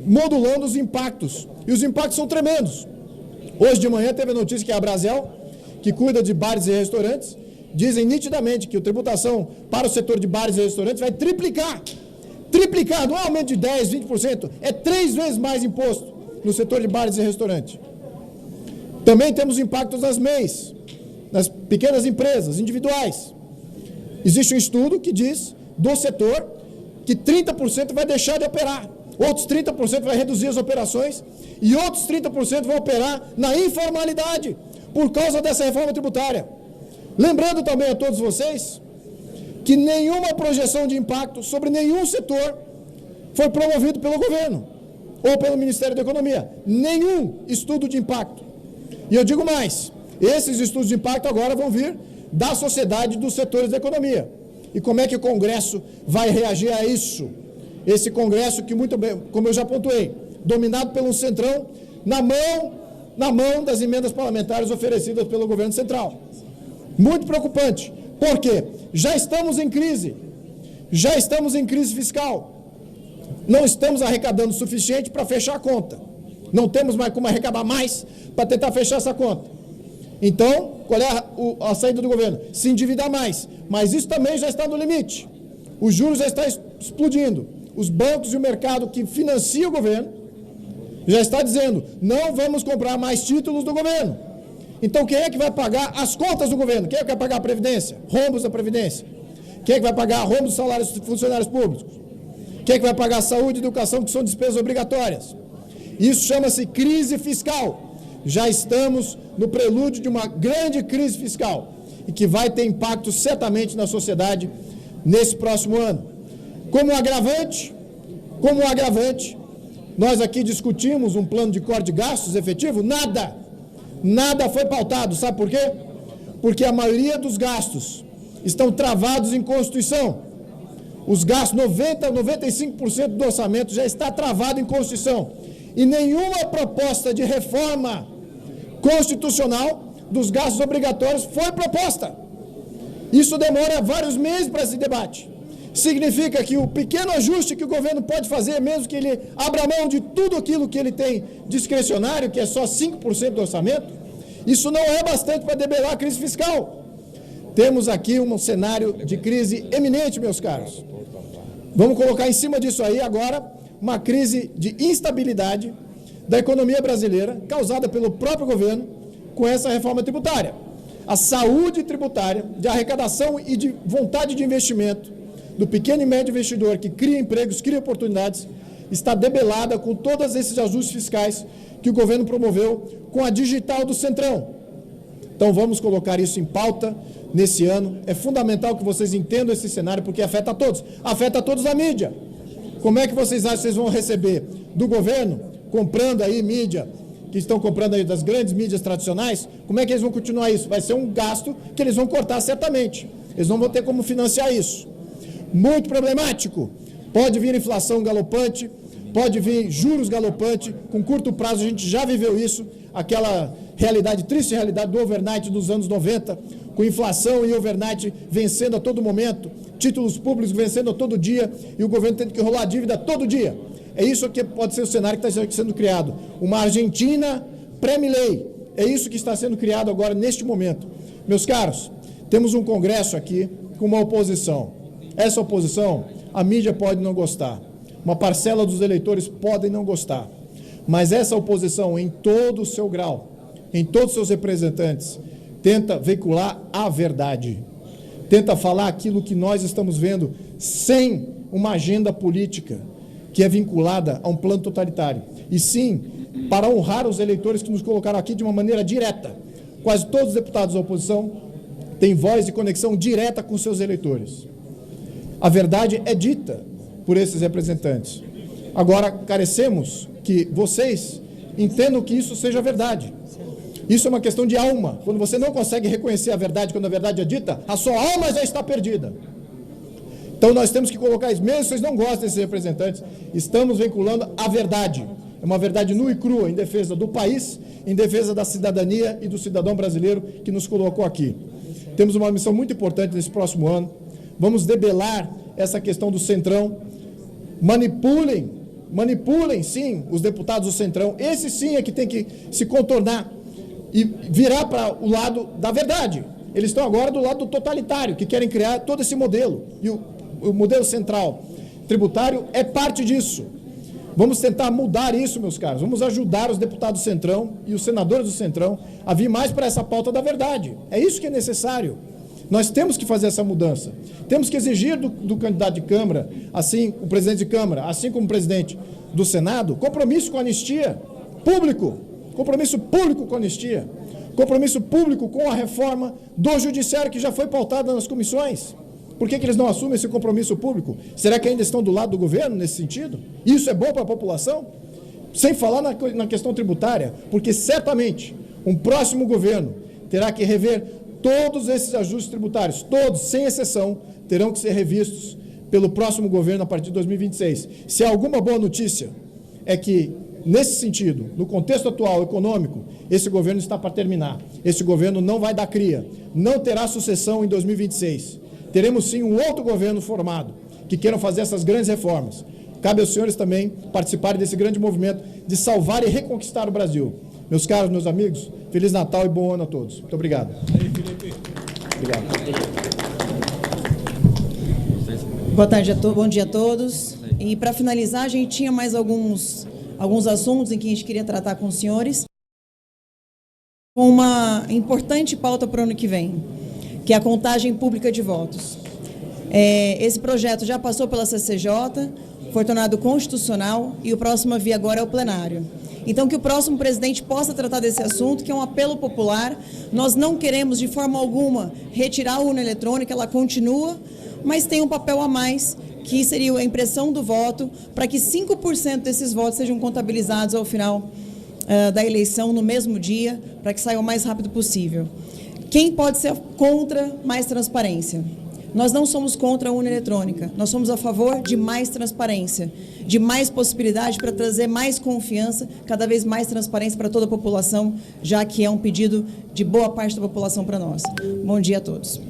modulando os impactos. E os impactos são tremendos. Hoje de manhã teve a notícia que a Brasel, que cuida de bares e restaurantes, dizem nitidamente que a tributação para o setor de bares e restaurantes vai triplicar. Triplicar, não é aumento de 10%, 20%, é 3 vezes mais imposto no setor de bares e restaurantes. Também temos impactos nas MEIs, nas pequenas empresas individuais. Existe um estudo que diz, do setor, que 30% vai deixar de operar, outros 30% vai reduzir as operações e outros 30% vão operar na informalidade por causa dessa reforma tributária. Lembrando também a todos vocês que nenhuma projeção de impacto sobre nenhum setor foi promovido pelo governo ou pelo Ministério da Economia. Nenhum estudo de impacto. E eu digo mais, esses estudos de impacto agora vão vir da sociedade, dos setores da economia. E como é que o Congresso vai reagir a isso? Esse Congresso que, muito bem, como eu já pontuei, dominado pelo Centrão, na mão das emendas parlamentares oferecidas pelo governo central. Muito preocupante. Por quê? Já estamos em crise fiscal. Não estamos arrecadando o suficiente para fechar a conta. Não temos mais como arrecadar mais para tentar fechar essa conta. Então, qual é a saída do governo? Se endividar mais. Mas isso também já está no limite. Os juros já estão explodindo. Os bancos e o mercado que financia o governo já está dizendo, não vamos comprar mais títulos do governo. Então, quem é que vai pagar as contas do governo? Quem é que vai pagar a Previdência? Rombos da Previdência. Quem é que vai pagar rombos dos salários dos funcionários públicos? Quem é que vai pagar a saúde e educação, que são despesas obrigatórias? Isso chama-se crise fiscal. Já estamos no prelúdio de uma grande crise fiscal e que vai ter impacto certamente na sociedade nesse próximo ano. Como agravante, nós aqui discutimos um plano de corte de gastos efetivo? Nada foi pautado. Sabe por quê? Porque a maioria dos gastos estão travados em Constituição. Os gastos, 95% do orçamento já está travado em Constituição. E nenhuma proposta de reforma constitucional dos gastos obrigatórios foi proposta. Isso demora vários meses para esse debate. Significa que o pequeno ajuste que o governo pode fazer, mesmo que ele abra mão de tudo aquilo que ele tem discricionário, que é só 5% do orçamento, isso não é bastante para debelar a crise fiscal. Temos aqui um cenário de crise eminente, meus caros. Vamos colocar em cima disso aí agora uma crise de instabilidade da economia brasileira, causada pelo próprio governo com essa reforma tributária. A saúde tributária, de arrecadação e de vontade de investimento do pequeno e médio investidor que cria empregos, cria oportunidades, está debelada com todos esses ajustes fiscais que o governo promoveu com a digital do Centrão. Então vamos colocar isso em pauta nesse ano. É fundamental que vocês entendam esse cenário, porque afeta a todos na mídia. Como é que vocês acham que vocês vão receber do governo, comprando aí mídia, que estão comprando aí das grandes mídias tradicionais? Como é que eles vão continuar isso? Vai ser um gasto que eles vão cortar certamente. Eles não vão ter como financiar isso. Muito problemático. Pode vir inflação galopante, pode vir juros galopante, com curto prazo a gente já viveu isso, aquela realidade, triste realidade do overnight dos anos 90, com inflação e overnight vencendo a todo momento, títulos públicos vencendo a todo dia e o governo tendo que rolar a dívida todo dia. É isso que pode ser o cenário que está sendo criado. Uma Argentina pré-Milei. É isso que está sendo criado agora, neste momento. Meus caros, temos um Congresso aqui com uma oposição. Essa oposição, a mídia pode não gostar. Uma parcela dos eleitores podem não gostar. Mas essa oposição, em todo o seu grau, em todos os seus representantes, tenta veicular a verdade. Tenta falar aquilo que nós estamos vendo sem uma agenda política que é vinculada a um plano totalitário. E sim, para honrar os eleitores que nos colocaram aqui de uma maneira direta. Quase todos os deputados da oposição têm voz e conexão direta com seus eleitores. A verdade é dita por esses representantes. Agora, carecemos que vocês entendam que isso seja verdade. Isso é uma questão de alma. Quando você não consegue reconhecer a verdade, quando a verdade é dita, a sua alma já está perdida. Então nós temos que colocar isso, mesmo se vocês não gostam desses representantes, estamos vinculando a verdade. É uma verdade nua e crua, em defesa do país, em defesa da cidadania e do cidadão brasileiro que nos colocou aqui. Temos uma missão muito importante nesse próximo ano. Vamos debelar essa questão do Centrão. Manipulem, sim, os deputados do Centrão. Esse sim é que tem que se contornar e virar para o lado da verdade. Eles estão agora do lado do totalitário, que querem criar todo esse modelo. E o modelo central tributário é parte disso. Vamos tentar mudar isso, meus caros. Vamos ajudar os deputados do Centrão e os senadores do Centrão a vir mais para essa pauta da verdade. É isso que é necessário. Nós temos que fazer essa mudança. Temos que exigir do candidato de Câmara, assim, o presidente de Câmara, assim como o presidente do Senado, compromisso com a anistia público. Compromisso público com a anistia. Compromisso público com a reforma do judiciário que já foi pautada nas comissões. Por que eles não assumem esse compromisso público? Será que ainda estão do lado do governo nesse sentido? Isso é bom para a população? Sem falar na questão tributária, porque certamente um próximo governo terá que rever todos esses ajustes tributários, todos, sem exceção, terão que ser revistos pelo próximo governo a partir de 2026. Se há alguma boa notícia, é que, nesse sentido, no contexto atual econômico, esse governo está para terminar. Esse governo não vai dar cria, não terá sucessão em 2026. Teremos sim um outro governo formado, que queiram fazer essas grandes reformas. Cabe aos senhores também participarem desse grande movimento de salvar e reconquistar o Brasil. Meus caros, meus amigos, Feliz Natal e bom ano a todos. Muito obrigado. Obrigado. Boa tarde bom dia a todos. E para finalizar, a gente tinha mais alguns assuntos em que a gente queria tratar com os senhores. Com uma importante pauta para o ano que vem, que é a contagem pública de votos. Esse projeto já passou pela CCJ, foi tornado constitucional e o próximo a vir agora é o plenário. Então, que o próximo presidente possa tratar desse assunto, que é um apelo popular. Nós não queremos, de forma alguma, retirar a urna eletrônica, ela continua, mas tem um papel a mais, que seria a impressão do voto, para que 5% desses votos sejam contabilizados ao final da eleição, no mesmo dia, para que saia o mais rápido possível. Quem pode ser contra mais transparência? Nós não somos contra a urna eletrônica, nós somos a favor de mais transparência, de mais possibilidade para trazer mais confiança, cada vez mais transparência para toda a população, já que é um pedido de boa parte da população para nós. Bom dia a todos.